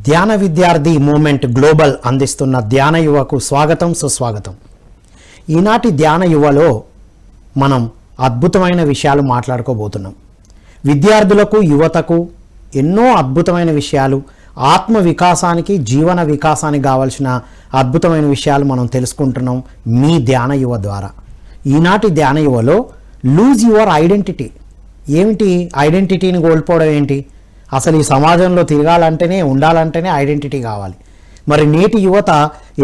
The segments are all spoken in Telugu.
ధ్యాన విద్యార్థి మూమెంట్ గ్లోబల్ అందిస్తున్న ధ్యాన యువకు స్వాగతం సుస్వాగతం. ఈనాటి ధ్యాన యువలో మనం అద్భుతమైన విషయాలు మాట్లాడుకోబోతున్నాం. విద్యార్థులకు యువతకు ఎన్నో అద్భుతమైన విషయాలు, ఆత్మ వికాసానికి జీవన వికాసానికి కావాల్సిన అద్భుతమైన విషయాలు మనం తెలుసుకుంటున్నాం మీ ధ్యాన యువ ద్వారా. ఈనాటి ధ్యాన యువలో లూజ్ యువర్ ఐడెంటిటీ. ఏమిటి ఐడెంటిటీని కోల్పోవడం ఏంటి? అసలు ఈ సమాజంలో తిరగాలంటేనే ఉండాలంటేనే ఐడెంటిటీ కావాలి. మరి నేటి యువత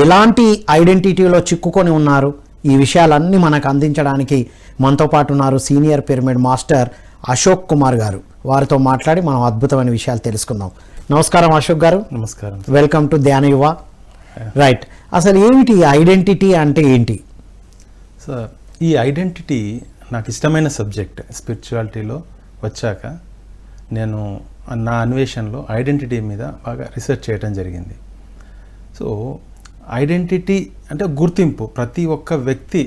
ఎలాంటి ఐడెంటిటీలో చిక్కుకొని ఉన్నారు? ఈ విషయాలన్నీ మనకు అందించడానికి మనతో పాటు ఉన్నారు senior pyramid master Ashok Kumar గారు. వారితో మాట్లాడి మనం అద్భుతమైన విషయాలు తెలుసుకుందాం. నమస్కారం అశోక్ గారు. నమస్కారం. వెల్కమ్ టు ధ్యాన యువ. రైట్, అసలు ఏమిటి ఐడెంటిటీ అంటే ఏంటి? సార్, ఈ ఐడెంటిటీ నాకు ఇష్టమైన సబ్జెక్ట్. స్పిరిచువాలిటీలో వచ్చాక నేను నా అన్వేషణలో ఐడెంటిటీ మీద బాగా రీసెర్చ్ చేయడం జరిగింది. సో ఐడెంటిటీ అంటే గుర్తింపు. ప్రతి ఒక్క వ్యక్తి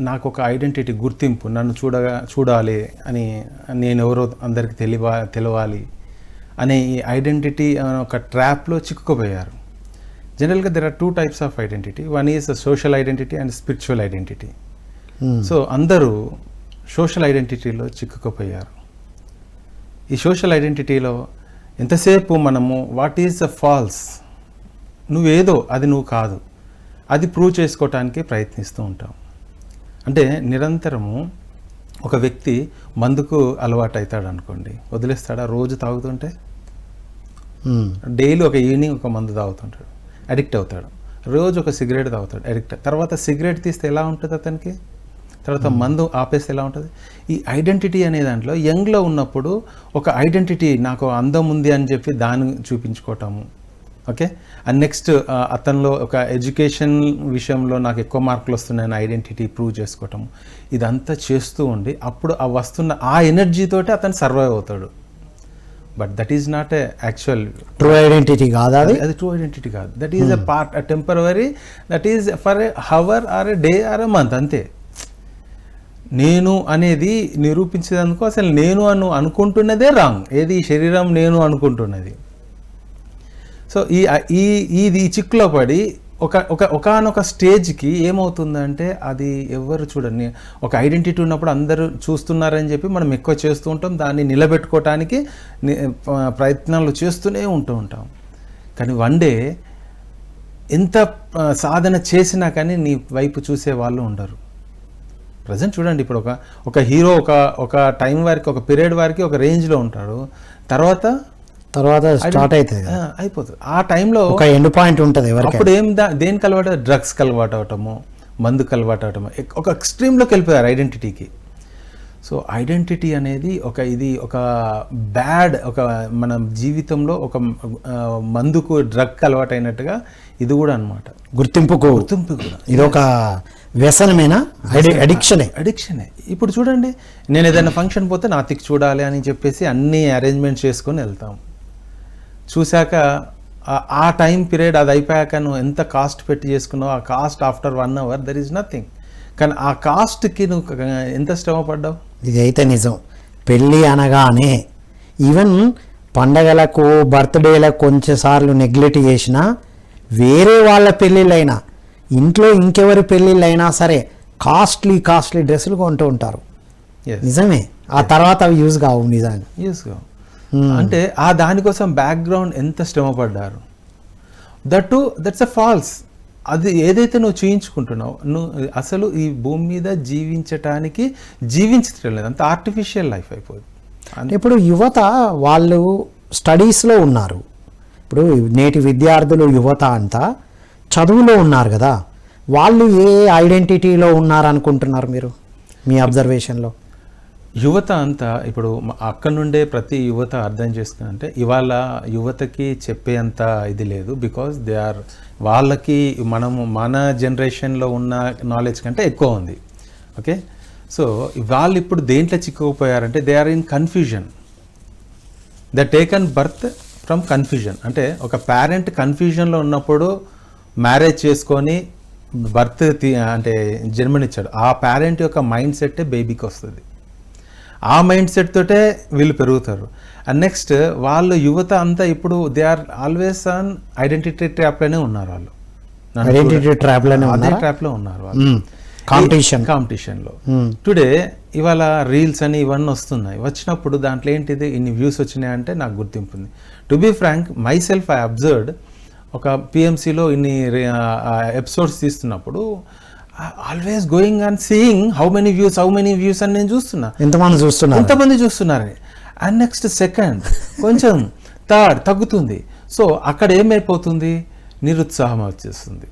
నాకు ఒక ఐడెంటిటీ, గుర్తింపు, నన్ను చూడాలి అని, నేను ఎవరో అందరికి తెలవాలి అనే ఈ ఐడెంటిటీ ఒక ట్రాప్లో చిక్కుకుపోయారు. జనరల్గా there are 2 types of identity. One is social identity and spiritual identity. So అందరూ సోషల్ ఐడెంటిటీలో చిక్కుకుపోయారు. ఈ సోషల్ ఐడెంటిటీలో ఎంతసేపు మనము వాట్ ఈజ్ ద ఫాల్స్, నువ్వేదో అది నువ్వు కాదు, అది ప్రూవ్ చేసుకోవటానికి ప్రయత్నిస్తూ ఉంటాం. అంటే నిరంతరము ఒక వ్యక్తి మందుకు అలవాటు అవుతాడు అనుకోండి, వదిలేస్తాడా? రోజు తాగుతుంటే డైలీ ఒక ఈవినింగ్ ఒక మందు తాగుతుంటాడు, అడిక్ట్ అవుతాడు. రోజు ఒక సిగరెట్ తాగుతాడు, అడిక్ట్. తర్వాత సిగరెట్ తీస్తే ఎలా ఉంటుంది అతనికి, తర్వాత మందు ఆపేస్తే ఎలా ఉంటుంది? ఈ ఐడెంటిటీ అనే దాంట్లో యంగ్లో ఉన్నప్పుడు ఒక ఐడెంటిటీ, నాకు అందం ఉంది అని చెప్పి దాన్ని చూపించుకోవటము. ఓకే, అండ్ నెక్స్ట్ అతనిలో ఒక ఎడ్యుకేషన్ విషయంలో నాకు ఎక్కువ మార్కులు వస్తున్నాయని ఐడెంటిటీ ప్రూవ్ చేసుకోవటం. ఇదంతా చేస్తూ ఉండి అప్పుడు ఆ వస్తున్న ఆ ఎనర్జీతోటి అతను సర్వైవ్ అవుతాడు. But that is not a actual true identity కాదు. అది ట్రూ ఐడెంటిటీ కాదు. That is a part, a temporary. That is for a hour or a day or a month, అంతే. నేను అనేది నిరూపించేందుకు అసలు నేను అనుకుంటున్నదే రాంగ్. ఏది? ఈ శరీరం నేను అనుకుంటున్నది. సో ఈ చిక్కులో పడి ఒకనొక స్టేజ్కి ఏమవుతుందంటే, అది ఎవరు చూడండి, ఒక ఐడెంటిటీ ఉన్నప్పుడు అందరూ చూస్తున్నారని చెప్పి మనం ఎక్కువ చేస్తూ ఉంటాం, దాన్ని నిలబెట్టుకోవటానికి ప్రయత్నాలు చేస్తూనే ఉంటాం. కానీ వన్ డే ఎంత సాధన చేసినా కానీ నీ వైపు చూసే వాళ్ళు ఉండరు. ప్రజెంట్ చూడండి, ఇప్పుడు ఒక హీరో ఒక టైం వారికి, ఒక పీరియడ్ వారికి ఒక రేంజ్లో ఉంటాడు, తర్వాత స్టార్ట్ అవుతుంది, అయిపోతుంది. ఆ టైంలో ఒక ఎండ్ పాయింట్ ఉంటుంది. అప్పుడు దేనికి అలవాటు? డ్రగ్స్కి అలవాటు అవటము, మందుకు అలవాటు అవటము, ఒక ఎక్స్ట్రీమ్లోకి వెళ్ళిపోయారు ఐడెంటిటీకి. సో ఐడెంటిటీ అనేది ఒక బ్యాడ్, మన జీవితంలో ఒక మందుకు డ్రగ్ అలవాటు అయినట్టుగా ఇది కూడా అనమాట. గుర్తింపు కూడా ఇది ఒక వ్యసనమేనా? అడిక్షనే. ఇప్పుడు చూడండి, నేను ఏదైనా ఫంక్షన్ పోతే నా తిక్కు చూడాలి అని చెప్పేసి అన్ని అరేంజ్మెంట్స్ చేసుకొని వెళ్తాం. చూశాక ఆ టైం పీరియడ్ అది అయిపోయాక నువ్వు ఎంత కాస్ట్ పెట్టి చేసుకున్నావు, ఆ caste after 1 hour there is nothing. కానీ ఆ కాస్ట్కి నువ్వు ఎంత శ్రమ పడ్డావు? ఇది అయితే నిజం. పెళ్ళి అనగానే ఈవెన్ పండగలకు, బర్త్డేలకు కొంచెంసార్లు నెగ్లెక్ట్ చేసినా, వేరే వాళ్ళ పెళ్ళిళ్ళైనా, ఇంట్లో ఇంకెవరి పెళ్ళిళ్ళైనా సరే కాస్ట్లీ డ్రెస్సులు కొంటూ ఉంటారు. నిజమే. ఆ తర్వాత అవి యూజ్ కావు. నిజంగా యూజ్ కావు. అంటే ఆ దానికోసం బ్యాక్గ్రౌండ్ ఎంత శ్రమ పడ్డారు. That's a false. అది ఏదైతే నువ్వు చూయించుకుంటున్నావు, నువ్వు అసలు ఈ భూమి మీద జీవించట్లేదు, అంత ఆర్టిఫిషియల్ లైఫ్ అయిపోయింది. ఇప్పుడు యువత వాళ్ళు స్టడీస్లో ఉన్నారు. ఇప్పుడు నేటి విద్యార్థులు, యువత అంతా చదువులో ఉన్నారు కదా, వాళ్ళు ఏ ఐడెంటిటీలో ఉన్నారనుకుంటున్నారు మీరు మీ అబ్జర్వేషన్లో? యువత అంతా ఇప్పుడు అక్కడ నుండే ప్రతి యువత అర్థం చేసుకుంటే, ఇవాళ యువతకి చెప్పేంత ఇది లేదు. బికాజ్ వాళ్ళకి మన జనరేషన్లో ఉన్న నాలెడ్జ్ కంటే ఎక్కువ ఉంది. ఓకే, సో వాళ్ళు ఇప్పుడు దేంట్లో చిక్కుకుపోయారంటే, they are in confusion. They taken birth from confusion. అంటే ఒక పేరెంట్ కన్ఫ్యూజన్లో ఉన్నప్పుడు మ్యారేజ్ చేసుకొని బర్త్ అంటే జన్మనిచ్చాడు, ఆ పేరెంట్ యొక్క మైండ్ సెట్టే బేబీకి వస్తుంది. ఆ మైండ్ సెట్ తోటే వీళ్ళు పెరుగుతారు. అండ్ నెక్స్ట్ వాళ్ళు యువత అంతా ఇప్పుడు they are always on identity ట్రాప్లోనే ఉన్నారు. వాళ్ళు ఐడెంటిటీ ట్రాప్లోనే అదే ఉన్నారా? ట్రాప్లో ఉన్నారు వాళ్ళు. కాంపిటీషన్లో టుడే ఇవాళ రీల్స్ అని ఇవన్నీ వస్తున్నాయి. వచ్చినప్పుడు దాంట్లో ఏంటిది ఇన్ని వ్యూస్ వచ్చినాయంటే నాకు గుర్తింపు ఉంది. To be frank myself I observed ఒక పిఎంసీలో ఇన్ని ఎపిసోడ్స్ తీస్తున్నప్పుడు always going and seeing how many views అని నేను చూస్తున్నా. ఎంతమంది చూస్తున్నారని. అండ్ నెక్స్ట్ సెకండ్ కొంచెం థర్డ్ తగ్గుతుంది. సో అక్కడ ఏమైపోతుంది, నిరుత్సాహం వచ్చేస్తుంది.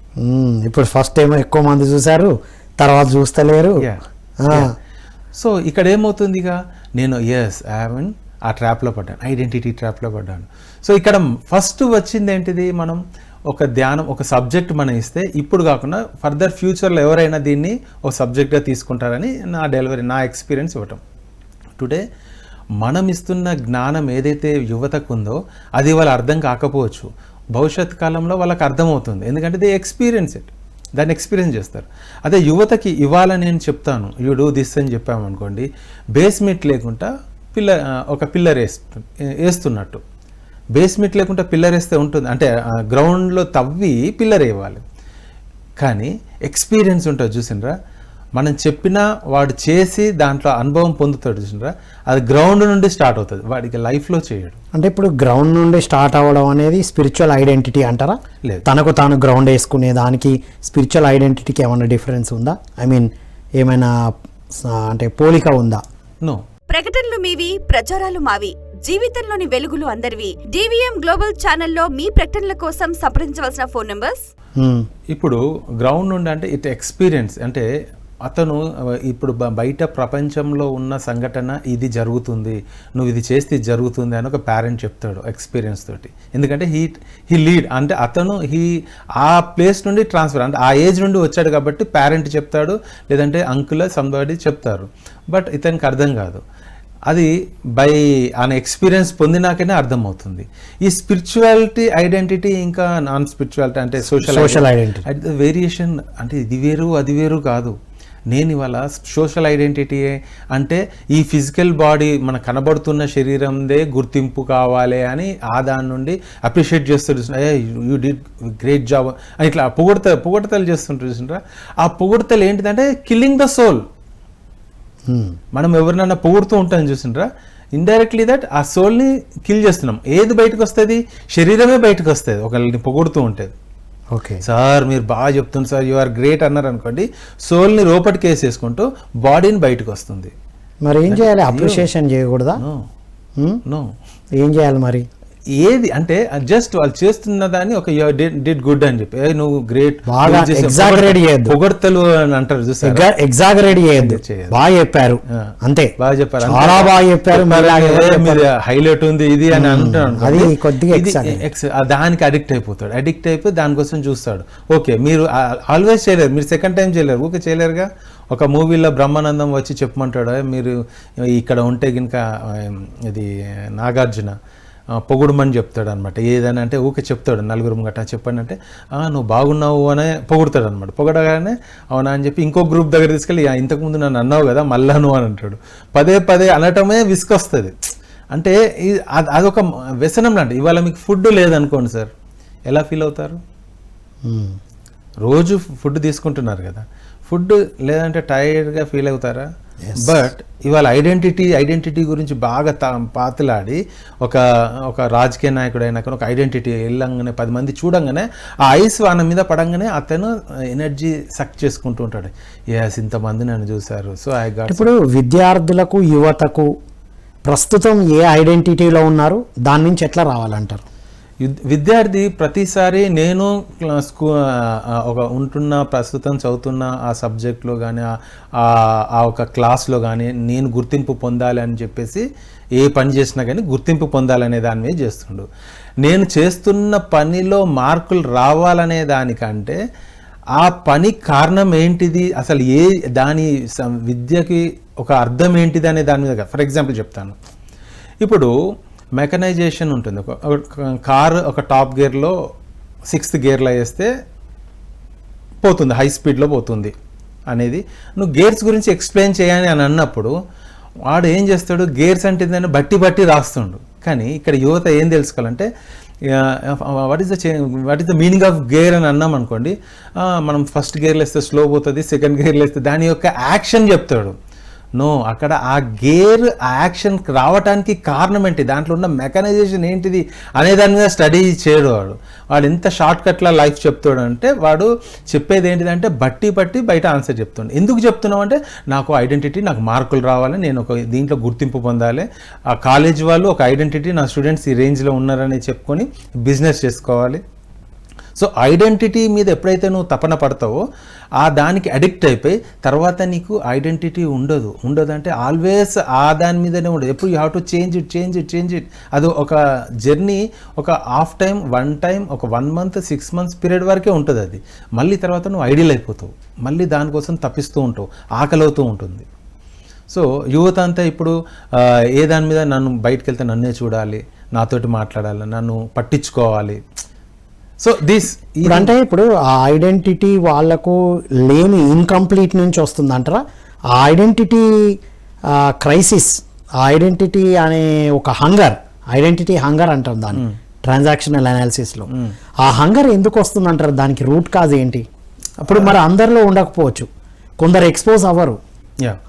ఇప్పుడు ఫస్ట్ ఏమో ఎక్కువ మంది చూసారు, తర్వాత చూస్తలేరు. సో ఇక్కడ ఏమవుతుంది, ఇక నేను ఆ ట్రాప్లో పడ్డాను, ఐడెంటిటీ ట్రాప్లో పడ్డాను. సో ఇక్కడ ఫస్ట్ వచ్చింది ఏంటిది, మనం ఒక ధ్యానం ఒక సబ్జెక్ట్ మనం ఇస్తే ఇప్పుడు కాకుండా ఫర్దర్ ఫ్యూచర్లో ఎవరైనా దీన్ని ఒక సబ్జెక్ట్గా తీసుకుంటారని నా ఎక్స్పీరియన్స్ ఇవ్వటం. టుడే మనం ఇస్తున్న జ్ఞానం ఏదైతే యువతకు ఉందో అది వాళ్ళ అర్థం కాకపోవచ్చు, భవిష్యత్ కాలంలో వాళ్ళకి అర్థమవుతుంది. ఎందుకంటే దాన్ని ఎక్స్పీరియన్స్ చేస్తారు. అదే యువతకి ఇవాళ నేను చెప్తాను యూ డూ దిస్ అని చెప్పామనుకోండి, బేస్మెంట్ లేకుండా ఒక పిల్లర్ వేస్తున్నట్టు. బేస్మెంట్ లేకుండా పిల్లర్ వేస్తే ఉంటుంది, అంటే గ్రౌండ్లో తవ్వి పిల్లర్ వేయాలి. కానీ ఎక్స్పీరియన్స్ ఉంటుంది చూసినరా, మనం చెప్పినా వాడు చేసి దాంట్లో అనుభవం పొందుతాడు చూసినరా, అది గ్రౌండ్ నుండి స్టార్ట్ అవుతుంది, వాడికి లైఫ్లో చేయడు. అంటే ఇప్పుడు గ్రౌండ్ నుండి స్టార్ట్ అవ్వడం అనేది స్పిరిచువల్ ఐడెంటిటీ అంటారా? లేదు, తనకు తాను గ్రౌండ్ వేసుకునే దానికి స్పిరిచువల్ ఐడెంటిటీకి ఏమైనా డిఫరెన్స్ ఉందా? ఐ మీన్ ఏమైనా అంటే పోలిక ఉందా? నో. ప్రకటనలు మీవి, ప్రచారాలు మావి. జీవితంలోని వెలుగులు అందరివి. డివిఎం గ్లోబల్ ఛానల్లో మీ ప్రకటనల కోసం సంప్రదించవలసిన ఫోన్ నంబర్స్. ఇప్పుడు గ్రౌండ్ నుండి అంటే ఇట్ ఎక్స్పీరియన్స్, అంటే అతను ఇప్పుడు బయట ప్రపంచంలో ఉన్న సంఘటన ఇది జరుగుతుంది, నువ్వు ఇది చేస్తే ఇది జరుగుతుంది అని ఒక పేరెంట్ చెప్తాడు ఎక్స్పీరియన్స్ తోటి. ఎందుకంటే హీ లీడ్, అంటే అతను ఆ ప్లేస్ నుండి ట్రాన్స్ఫర్, అంటే ఆ ఏజ్ నుండి వచ్చాడు కాబట్టి పేరెంట్ చెప్తాడు, లేదంటే అంకుల్ సంబడి చెప్తారు. బట్ ఇతనికి అర్థం కాదు, అది ఆయన ఎక్స్పీరియన్స్ పొందినాకనే అర్థమవుతుంది. ఈ స్పిరిచువాలిటీ ఐడెంటిటీ ఇంకా నాన్ స్పిరిచువాలిటీ అంటే సోషల్ ఐడెంటిటీ వేరియేషన్, అంటే ఇది వేరు అది వేరు కాదు. నేను ఇవాళ సోషల్ ఐడెంటిటీ అంటే ఈ ఫిజికల్ బాడీ మన కనబడుతున్న శరీరందే గుర్తింపు కావాలి అని దాని నుండి అప్రిషియేట్ చేస్తూ యూ డిడ్ గ్రేట్ జాబ్ అని ఇట్లా పొగడతలు చేస్తుంటారు చూసిండ్రా. ఆ పొగడతలు ఏంటిదంటే కిల్లింగ్ ద సోల్. మనం ఎవరినైనా పొగుడుతూ ఉంటాం చూసిండ్రా, ఇండైరెక్ట్లీ దట్ ఆ సోల్ని కిల్ చేస్తున్నాం. ఏది బయటకు వస్తుంది, శరీరమే బయటకు వస్తుంది ఒకళ్ళని పొగుడుతూ ఉంటుంది. ఓకే సార్ మీరు బాగా చెప్తుంది సార్, యు ఆర్ గ్రేట్ అన్నారు అనుకోండి, సోల్ని లోపలికి వేసేసుకుంటూ బాడీని బయటకు వస్తుంది. మరి ఏం చేయాలి? అప్రిషియేషన్ చేయకూడదా? నో. ఏం చేయాలి మరి? ఏది అంటే జస్ట్ వాళ్ళు చేస్తున్న దాన్ని ఒక డిడ్ గుడ్ అని చెప్పి నువ్వు గ్రేట్ పొగడ్తలు అని అంటారు చూసారు, ఎగ్జాగరేట్ చేయొద్దు. బాగా చెప్పారు, అంతే, బాగా చెప్పారు, చాలా బాగా చెప్పారు, హైలైట్ ఉంది ఇది అని అంటున్నాను. అది కొద్దిగా దానికి అడిక్ట్ అయిపోయి దానికోసం చూస్తాడు. ఓకే, మీరు ఆల్వేస్ చేయలేరు, మీరు సెకండ్ టైం చేయలేరు, ఓకే చేయలేరుగా. ఒక మూవీలో బ్రహ్మానందం వచ్చి చెప్పమంటాడు, మీరు ఇక్కడ ఉంటే కనుక ఇది నాగార్జున పొగుడుమని చెప్తాడు అనమాట. ఏదని అంటే ఊకే చెప్తాడు, నలుగురు గట్రా చెప్పండి అంటే నువ్వు బాగున్నావు అనే పొగుడతాడు అనమాట. పొగడగానే అవునా అని చెప్పి ఇంకో గ్రూప్ దగ్గర తీసుకెళ్ళి ఇంతకుముందు నన్ను అన్నావు కదా మళ్ళా నువ్వు అని అంటాడు. పదే అనటమే విసుకొస్తుంది. అంటే అదొక వ్యసనం లాంటి. ఇవాళ మీకు ఫుడ్ లేదనుకోండి సార్, ఎలా ఫీల్ అవుతారు? రోజు ఫుడ్ తీసుకుంటున్నారు కదా, ఫుడ్ లేదంటే టైర్డ్గా ఫీల్ అవుతారా? బట్ ఇవాళ ఐడెంటిటీ గురించి బాగా పాతలాడి ఒక రాజకీయ నాయకుడు అయినా ఒక ఐడెంటిటీ వెళ్ళంగానే 10 మంది చూడంగానే ఆ ఐస్ వాన మీద పడంగానే అతను ఎనర్జీ సక్ చేసుకుంటూ ఉంటాడు. ఇంతమంది నన్ను చూశారు, సో ఐ గాట్. ఇప్పుడు విద్యార్థులకు యువతకు ప్రస్తుతం ఏ ఐడెంటిటీలో ఉన్నారు, దాని నుంచి ఎట్లా రావాలంటారు? విద్యార్థి ప్రతిసారి నేను ప్రస్తుతం చదువుతున్న ఆ సబ్జెక్ట్లో కానీ ఆ ఒక క్లాస్లో కానీ నేను గుర్తింపు పొందాలి అని చెప్పేసి ఏ పని చేసినా కానీ గుర్తింపు పొందాలనే దాని మీద చేస్తుండు. నేను చేస్తున్న పనిలో మార్కులు రావాలనే దానికంటే ఆ పని కారణం ఏంటిది, అసలు దాని విద్యకి ఒక అర్థం ఏంటిది అనే దాని మీద. ఫర్ ఎగ్జాంపుల్ చెప్తాను, ఇప్పుడు మెకనైజేషన్ ఉంటుంది. ఒక కారు ఒక టాప్ గేర్లో 6th గేర్లో వేస్తే పోతుంది, హై స్పీడ్లో పోతుంది అనేది నువ్వు గేర్స్ గురించి ఎక్స్ప్లెయిన్ చేయాలి అని అన్నప్పుడు వాడు ఏం చేస్తాడు, గేర్స్ అంటే ఏంటంటే బట్టి రాస్తుండు. కానీ ఇక్కడ యువత ఏం తెలుసుకోవాలంటే what is the meaning of gear అని అన్నాం అనుకోండి, మనం ఫస్ట్ గేర్లో వేస్తే స్లో పోతుంది, సెకండ్ గేర్లో వేస్తే దాని యొక్క యాక్షన్ చెప్తాడు. నో, అక్కడ ఆ గేర్ ఆ యాక్షన్ రావడానికి కారణం ఏంటి, దాంట్లో ఉన్న మెకనైజేషన్ ఏంటిది అనే దాని మీద స్టడీ చేయడు. వాడు ఎంత షార్ట్ కట్లా లైఫ్ చెప్తాడు అంటే, వాడు చెప్పేది ఏంటిదంటే బట్టి బయట ఆన్సర్ చెప్తాడు. ఎందుకు చెప్తున్నావు అంటే, నాకు ఐడెంటిటీ, నాకు మార్కులు రావాలి, నేను ఒక దీంట్లో గుర్తింపు పొందాలి, ఆ కాలేజ్ వాళ్ళు ఒక ఐడెంటిటీ, నా స్టూడెంట్స్ ఈ రేంజ్లో ఉన్నారని చెప్పుకొని బిజినెస్ చేసుకోవాలి. సో ఐడెంటిటీ మీద ఎప్పుడైతే నువ్వు తపన పడతావో ఆ దానికి అడిక్ట్ అయిపోయి తర్వాత నీకు ఐడెంటిటీ ఉండదు అంటే ఆల్వేస్ ఆ దాని మీదనే ఉండదు. ఎప్పుడు you have to change it. అది ఒక జర్నీ, ఒక హాఫ్ టైం, ఒక 1 month 6 months పీరియడ్ వరకే ఉంటుంది. అది మళ్ళీ తర్వాత నువ్వు ఐడియల్ అయిపోతావు, మళ్ళీ దానికోసం తప్పిస్తూ ఉంటావు, ఆకలవుతూ ఉంటుంది. సో యువత అంతా ఇప్పుడు ఏ దాని మీద, నన్ను బయటకు వెళ్తే నన్నే చూడాలి, నాతోటి మాట్లాడాలి, నన్ను పట్టించుకోవాలి. సో ఇప్పుడు ఆ ఐడెంటిటీ వాళ్ళకు లేని ఇన్కంప్లీట్ నుంచి వస్తుందంటారా? ఆ ఐడెంటిటీ క్రైసిస్, ఆ ఐడెంటిటీ అనే ఒక ఐడెంటిటీ హంగర్ అంటారు దాన్ని ట్రాన్సాక్షనల్ అనాలిసిస్లో. ఆ హంగర్ ఎందుకు వస్తుందంటారు? దానికి రూట్ కాజ్ ఏంటి? అప్పుడు మరి అందరిలో ఉండకపోవచ్చు, కొందరు ఎక్స్పోజ్ అవ్వరు,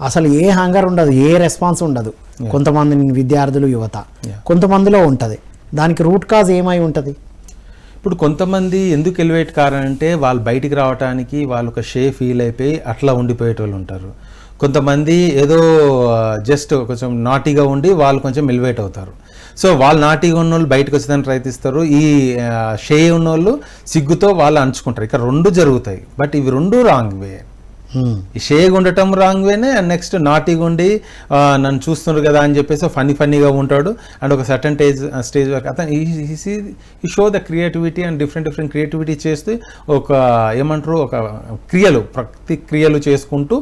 అసలు ఏ హంగర్ ఉండదు, ఏ రెస్పాన్స్ ఉండదు. కొంతమంది విద్యార్థులు, యువత, కొంతమందిలో ఉంటుంది. దానికి రూట్ కాజ్ ఏమై ఉంటుంది? ఇప్పుడు కొంతమంది ఎందుకు ఎలివేట్ కారంటే, వాళ్ళు బయటికి రావడానికి వాళ్ళు ఒక ఫీల్ అయిపోయి అట్లా ఉండిపోయేటోళ్ళు ఉంటారు. కొంతమంది ఏదో జస్ట్ కొంచెం నాటీగా ఉండి వాళ్ళు కొంచెం ఎలివేట్ అవుతారు. సో వాళ్ళు నాటీగా ఉన్న వాళ్ళు బయటకు వచ్చేదానికి ప్రయత్నిస్తారు, ఈ ఉన్నోళ్ళు సిగ్గుతో వాళ్ళు అంచుకుంటారు. ఇక్కడ 2 జరుగుతాయి, బట్ ఇవి 2 రాంగ్ వే. ఈ షేగా ఉండటం రాంగ్ వేనే, అండ్ నెక్స్ట్ నాటీగా ఉండి నన్ను చూస్తున్నారు కదా అని చెప్పేసి ఫన్నీగా ఉంటాడు. అండ్ ఒక సర్టన్ స్టేజ్ వరకు అతను ఈ show the creativity and different creativity చేస్తూ ఒక ఏమంటారు, ఒక ప్రతి క్రియలు చేసుకుంటూ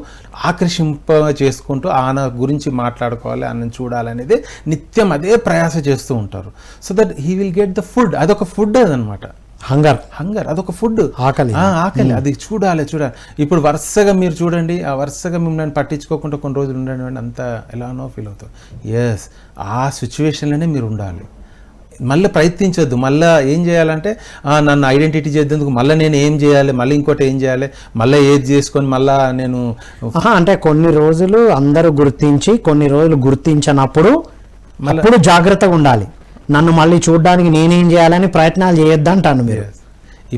చేసుకుంటూ ఆయన గురించి మాట్లాడుకోవాలి, ఆయన చూడాలనేది నిత్యం అదే ప్రయాస చేస్తూ ఉంటారు. So that he will get the food. అదొక ఫుడ్ అదనమాట. హంగర్ అదొక ఫుడ్, ఆకలి. అది చూడాలి. ఇప్పుడు వరుసగా మీరు చూడండి, ఆ వరుసగా మిమ్మల్ని పట్టించుకోకుండా కొన్ని రోజులు ఉండండి, అంత ఎలానో ఫీల్ అవుతారు. ఎస్, ఆ సిచ్యువేషన్లోనే మీరు ఉండాలి. మళ్ళీ ప్రయత్నించొద్దు. మళ్ళీ ఏం చేయాలంటే, నన్ను ఐడెంటిటీ చేసేందుకు మళ్ళీ నేను ఏం చేయాలి, మళ్ళీ ఇంకోటి ఏం చేయాలి, మళ్ళీ ఏది చేసుకొని మళ్ళీ నేను అంటే కొన్ని రోజులు అందరూ గుర్తించి కొన్ని రోజులు గుర్తించినప్పుడు అప్పుడు జాగ్రత్తగా ఉండాలి. నన్ను మళ్ళీ చూడడానికి నేనేం చేయాలని ప్రయత్నాలు చేయొద్దు అంటాను మీరు.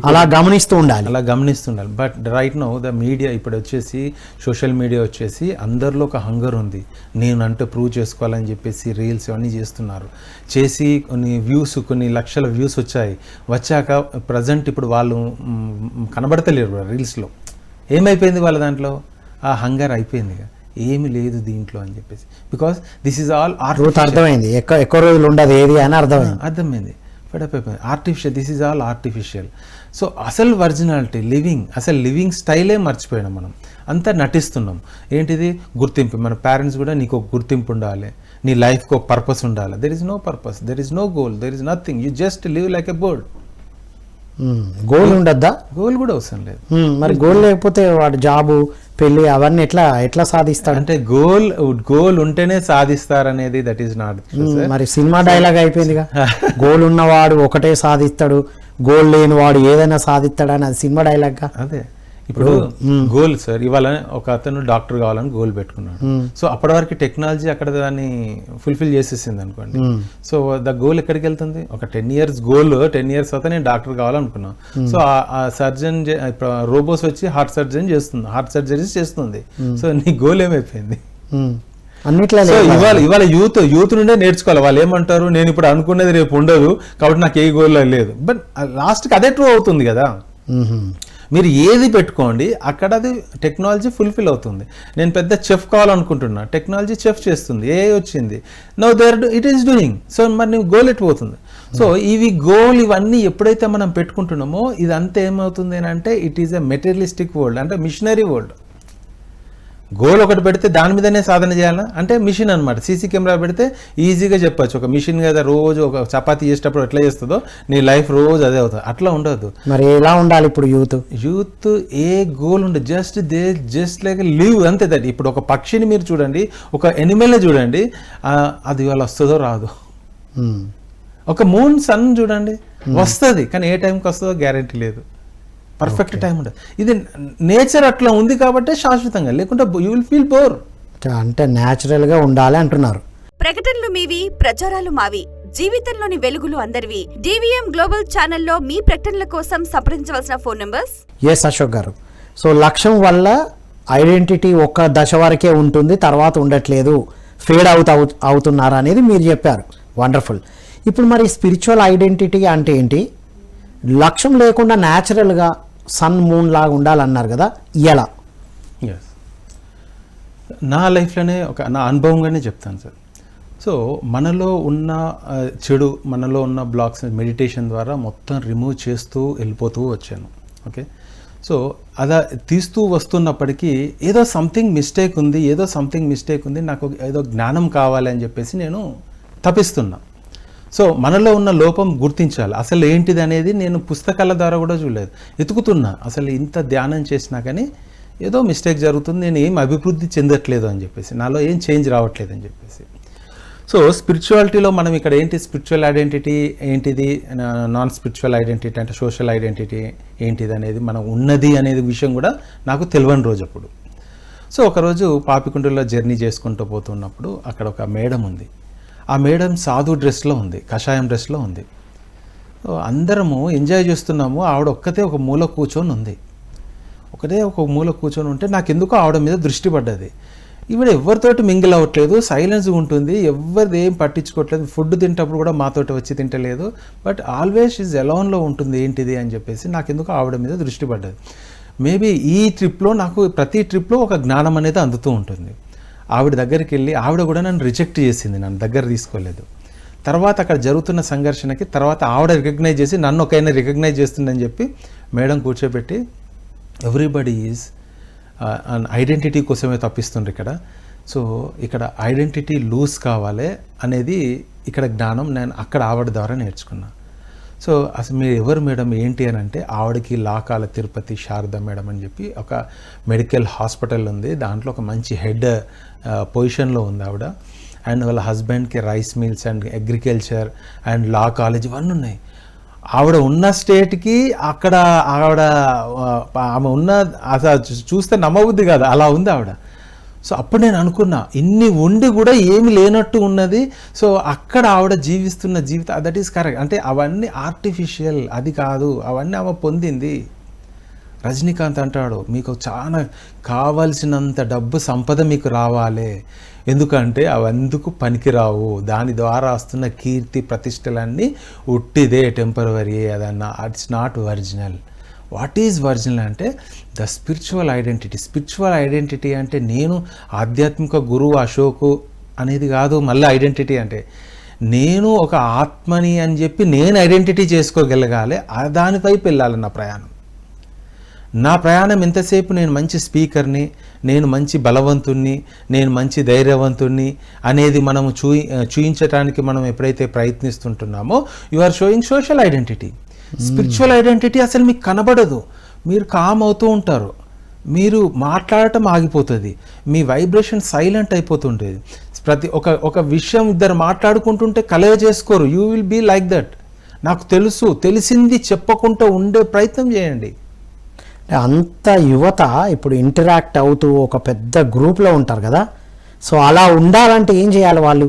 అలా గమనిస్తూ ఉండాలి. But right now the media ఇప్పుడు వచ్చేసి, సోషల్ మీడియా వచ్చేసి అందరిలో ఒక హంగర్ ఉంది, నేను అంటే ప్రూవ్ చేసుకోవాలని చెప్పేసి రీల్స్ అవన్నీ చేస్తున్నారు. చేసి కొన్ని లక్షల వ్యూస్ వచ్చాక ప్రజెంట్ ఇప్పుడు వాళ్ళు కనబడతలేరు రీల్స్లో. ఏమైపోయింది వాళ్ళ దాంట్లో? ఆ హంగర్ అయిపోయింది, ఏమి లేదు దీంట్లో అని చెప్పేసి. బికాస్ దిస్ ఈజ్ ఆల్ అర్థమైంది, ఎక్కువ రోజులు ఉండదు ఏది అని అర్థమైంది. Artificial, this is all artificial. So అసలు ఒరిజినాలిటీ, లివింగ్ స్టైలే మర్చిపోయినాం మనం, అంతా నటిస్తున్నాం. ఏంటిది? గుర్తింపు. మన పేరెంట్స్ కూడా నీకు ఒక గుర్తింపు ఉండాలి, నీ లైఫ్కి ఒక పర్పస్ ఉండాలి. There is no purpose, there is no goal, there is nothing. You just live like a bird. Goal ఉండద్దా? గోల్ కూడా అవసరం లేదు. మరి గోల్ లేకపోతే వాడు జాబు, పెళ్లి అవన్నీ ఎట్లా సాధిస్తాడు? అంటే గోల్ ఉంటేనే సాధిస్తారనేది దట్ ఈస్ నాట్. మరి సినిమా డైలాగ్ అయిపోయిందిగా, గోల్ ఉన్నవాడు ఒకటే సాధిస్తాడు, గోల్ లేని వాడు ఏదైనా సాధిస్తాడని. అది సినిమా డైలాగ్ గా. అదే ఇప్పుడు గోల్ సార్, ఇవాళ ఒక అతను డాక్టర్ కావాలని గోల్ పెట్టుకున్నాడు. సో అప్పటి వరకు టెక్నాలజీ అక్కడ దాన్ని ఫుల్ఫిల్ చేసేసింది అనుకోండి. సో ద గోల్ ఎక్కడికి వెళ్తుంది? ఒక 10 years గోల్, 10 years తర్వాత నేను డాక్టర్ కావాలనుకున్నాను. సో ఆ సర్జన్, రోబోస్ వచ్చి హార్ట్ సర్జరీస్ చేస్తుంది. సో నీ గోల్ ఏమైపోయింది? ఇవాళ యూత్ నుండే నేర్చుకోవాలి. వాళ్ళు ఏమంటారు, నేను ఇప్పుడు అనుకునేది రేపు ఉండదు కాబట్టి నాకు ఏ గోల్ లేదు. బట్ లాస్ట్కి అదే ట్రూ అవుతుంది కదా. మీరు ఏది పెట్టుకోండి అక్కడ అది టెక్నాలజీ ఫుల్ఫిల్ అవుతుంది. నేను పెద్ద చెఫ్ కావాలనుకుంటున్నా, టెక్నాలజీ చెఫ్ చేస్తుంది, ఏ వచ్చింది, no there it is doing. So మరి నువ్వు గోల్ ఎట్టిపోతుంది. సో ఇవన్నీ ఎప్పుడైతే మనం పెట్టుకుంటున్నామో ఇదంతా ఏమవుతుంది అంటే, it is a materialistic world, అంటే మిషనరీ వరల్డ్. గోల్ ఒకటి పెడితే దాని మీదనే సాధన చేయాలా అంటే మిషన్ అనమాట. సీసీ కెమెరా పెడితే ఈజీగా చెప్పచ్చు, ఒక మిషన్ కదా రోజు ఒక చపాతీ చేసేటప్పుడు ఎట్లా చేస్తుందో నీ లైఫ్ రోజు అదే అవుతుంది. అట్లా ఉండదు. మరి ఎలా ఉండాలి ఇప్పుడు యూత్ ఏ గోల్ ఉండదు, జస్ట్ లైక్ లివ్ అంతే. దట్ ఇప్పుడు ఒక పక్షిని మీరు చూడండి, ఒక ఎనిమల్ని చూడండి, అది ఇవాళ వస్తుందో రాదు. ఒక మూన్ సన్ చూడండి, వస్తుంది కానీ ఏ టైంకి వస్తుందో గ్యారంటీ లేదు, పర్ఫెక్ట్ టైం ఉండదు. ఇది నేచర్ అట్లా ఉంది కాబట్టి శాశ్వతంగా, లేకుంటే యూ విల్ ఫీల్ బోర్. అంటే న్యాచురల్ గా ఉండాలి అంటున్నారు. ప్రకటనలు మీవి, ప్రచారాలు మావి, జీవితంలోని వెలుగులు అందరివి. డివిఎం గ్లోబల్ ఛానల్లో మీ ప్రకటనల కోసం సంప్రదించవలసిన phone numbers. Yes Ashok garu, so లక్ష్యం వల్ల ఐడెంటిటీ ఒక్క దశ వరకే ఉంటుంది, తర్వాత ఉండట్లేదు, ఫేడ్ అవుతున్నారు అనేది మీరు చెప్పారు. వండర్ఫుల్. ఇప్పుడు మరి స్పిరిచువల్ ఐడెంటిటీ అంటే ఏంటి? లక్ష్యం లేకుండా న్యాచురల్గా సన్ మూన్ లాగా ఉండాలన్నారు కదా, ఎలా? ఎస్, నా లైఫ్లోనే నా అనుభవంగానే చెప్తాను సార్. సో మనలో ఉన్న చెడు, మనలో ఉన్న బ్లాక్స్ మెడిటేషన్ ద్వారా మొత్తం రిమూవ్ చేస్తూ వెళ్ళిపోతూ వచ్చాను. ఓకే, సో అలా తీస్తూ వస్తున్నప్పటికీ ఏదో సంథింగ్ మిస్టేక్ ఉంది, నాకు ఏదో జ్ఞానం కావాలి అని చెప్పేసి నేను తపిస్తున్నా. సో మనలో ఉన్న లోపం గుర్తించాలి, అసలు ఏంటిది అనేది నేను పుస్తకాల ద్వారా కూడా చూడలేదు, ఎతుకుతున్నా. అసలు ఇంత ధ్యానం చేసినా కానీ ఏదో మిస్టేక్ జరుగుతుంది, నేను ఏం అభివృద్ధి చెందట్లేదు అని చెప్పేసి, నాలో ఏం చేంజ్ రావట్లేదు అని చెప్పేసి. సో స్పిరిచువాలిటీలో మనం ఇక్కడ ఏంటి, స్పిరిచువల్ ఐడెంటిటీ ఏంటిది, నాన్ స్పిరిచువల్ ఐడెంటిటీ అంటే సోషల్ ఐడెంటిటీ ఏంటిది అనేది మనం ఉన్నది అనేది విషయం కూడా నాకు తెలియని రోజు అప్పుడు. సో ఒకరోజు పాపికొండలో జర్నీ చేసుకుంటూ పోతున్నప్పుడు అక్కడ ఒక మేడం ఉంది. ఆ మేడం సాధు డ్రెస్లో ఉంది, కషాయం డ్రెస్లో ఉంది. అందరము ఎంజాయ్ చేస్తున్నాము, ఆవిడ ఒక్కతే ఒక మూల కూర్చొని ఉంది. ఒక మూల కూర్చొని ఉంటే నాకు ఎందుకో ఆవిడ మీద దృష్టి పడ్డది. ఈవిడ ఎవరితోటి మింగిల్ అవ్వట్లేదు, సైలెన్స్గా ఉంటుంది, ఎవరిది ఏం పట్టించుకోవట్లేదు, ఫుడ్ తింటప్పుడు కూడా మాతోటి వచ్చి తింటలేదు, బట్ ఆల్వేస్ ఈజ్ అలోన్లో ఉంటుంది, ఏంటిది అని చెప్పేసి నాకు ఎందుకో ఆవిడ మీద దృష్టి పడ్డది. మేబీ ఈ ట్రిప్లో నాకు ప్రతి ట్రిప్లో ఒక జ్ఞానం అనేది అందుతూ ఉంటుంది. ఆవిడ దగ్గరికి వెళ్ళి, ఆవిడ కూడా నన్ను రిజెక్ట్ చేసింది, నన్ను దగ్గర తీసుకోలేదు. తర్వాత అక్కడ జరుగుతున్న సంఘర్షణకి తర్వాత ఆవిడ రికగ్నైజ్ చేసి నన్ను ఒకైనా రికగ్నైజ్ చేస్తుందని చెప్పి మేడం కూర్చోబెట్టి, ఎవ్రీబడి ఈజ్ ఐడెంటిటీ కోసమే తప్పిస్తుండ్రు ఇక్కడ. సో ఇక్కడ ఐడెంటిటీ లూజ్ కావాలి అనేది ఇక్కడ జ్ఞానం నేను అక్కడ ఆవిడ ద్వారా నేర్చుకున్నా. సో అసలు మీరు ఎవరు మేడం ఏంటి అని అంటే, ఆవిడకి లాకాల తిరుపతి శారద మేడం అని చెప్పి ఒక మెడికల్ హాస్పిటల్ ఉంది, దాంట్లో ఒక మంచి హెడ్ పొజిషన్లో ఉంది ఆవిడ. అండ్ వాళ్ళ హస్బెండ్కి rice mills and agriculture and law college ఇవన్నీ ఉన్నాయి. ఆవిడ ఉన్న స్టేట్కి అక్కడ ఆమె ఉన్న అసలు చూస్తే నమ్మబుద్ధి కాదు, అలా ఉంది ఆవిడ. సో అప్పుడు నేను అనుకున్నా, ఇన్ని ఉండి కూడా ఏమి లేనట్టు ఉన్నది. సో అక్కడ ఆవిడ జీవిస్తున్న జీవితం దట్ ఈస్ కరెక్ట్. అంటే అవన్నీ ఆర్టిఫిషియల్, అది కాదు, అవన్నీ ఆమె పొందింది. రజనీకాంత్ అంటాడు, మీకు చాలా కావాల్సినంత డబ్బు సంపద మీకు రావాలి, ఎందుకంటే అవందుకు పనికిరావు, దాని ద్వారా వస్తున్న కీర్తి ప్రతిష్టలన్నీ ఉట్టిదే, టెంపరవరీ, అదన్నా it's not original. What is original అంటే the spiritual identity. Spiritual identity అంటే నేను ఆధ్యాత్మిక గురువు అశోకు అనేది కాదు. మళ్ళీ ఐడెంటిటీ అంటే నేను ఒక ఆత్మని అని చెప్పి నేను ఐడెంటిటీ చేసుకోగలగాలి, దానివైపు వెళ్ళాలి నా ప్రయాణం. ఎంతసేపు నేను మంచి స్పీకర్ని, నేను మంచి బలవంతుణ్ణి, నేను మంచి ధైర్యవంతుణ్ణి అనేది మనము చూయించడానికి మనం ఎప్పుడైతే ప్రయత్నిస్తుంటున్నామో you are showing social identity. Spiritual identity అసలు మీకు కనబడదు, మీరు కామ్ అవుతూ ఉంటారు, మీరు మాట్లాడటం ఆగిపోతుంది, మీ వైబ్రేషన్ సైలెంట్ అయిపోతుంటుంది. ప్రతి ఒక విషయం ఇద్దరు మాట్లాడుకుంటుంటే కలవ చేసుకోరు, you will be like that. నాకు తెలిసింది చెప్పకుండా ఉండే ప్రయత్నం చేయండి. అంత యువత ఇప్పుడు ఇంటరాక్ట్ అవుతూ ఒక పెద్ద గ్రూప్లో ఉంటారు కదా, సో అలా ఉండాలంటే ఏం చేయాలి వాళ్ళు?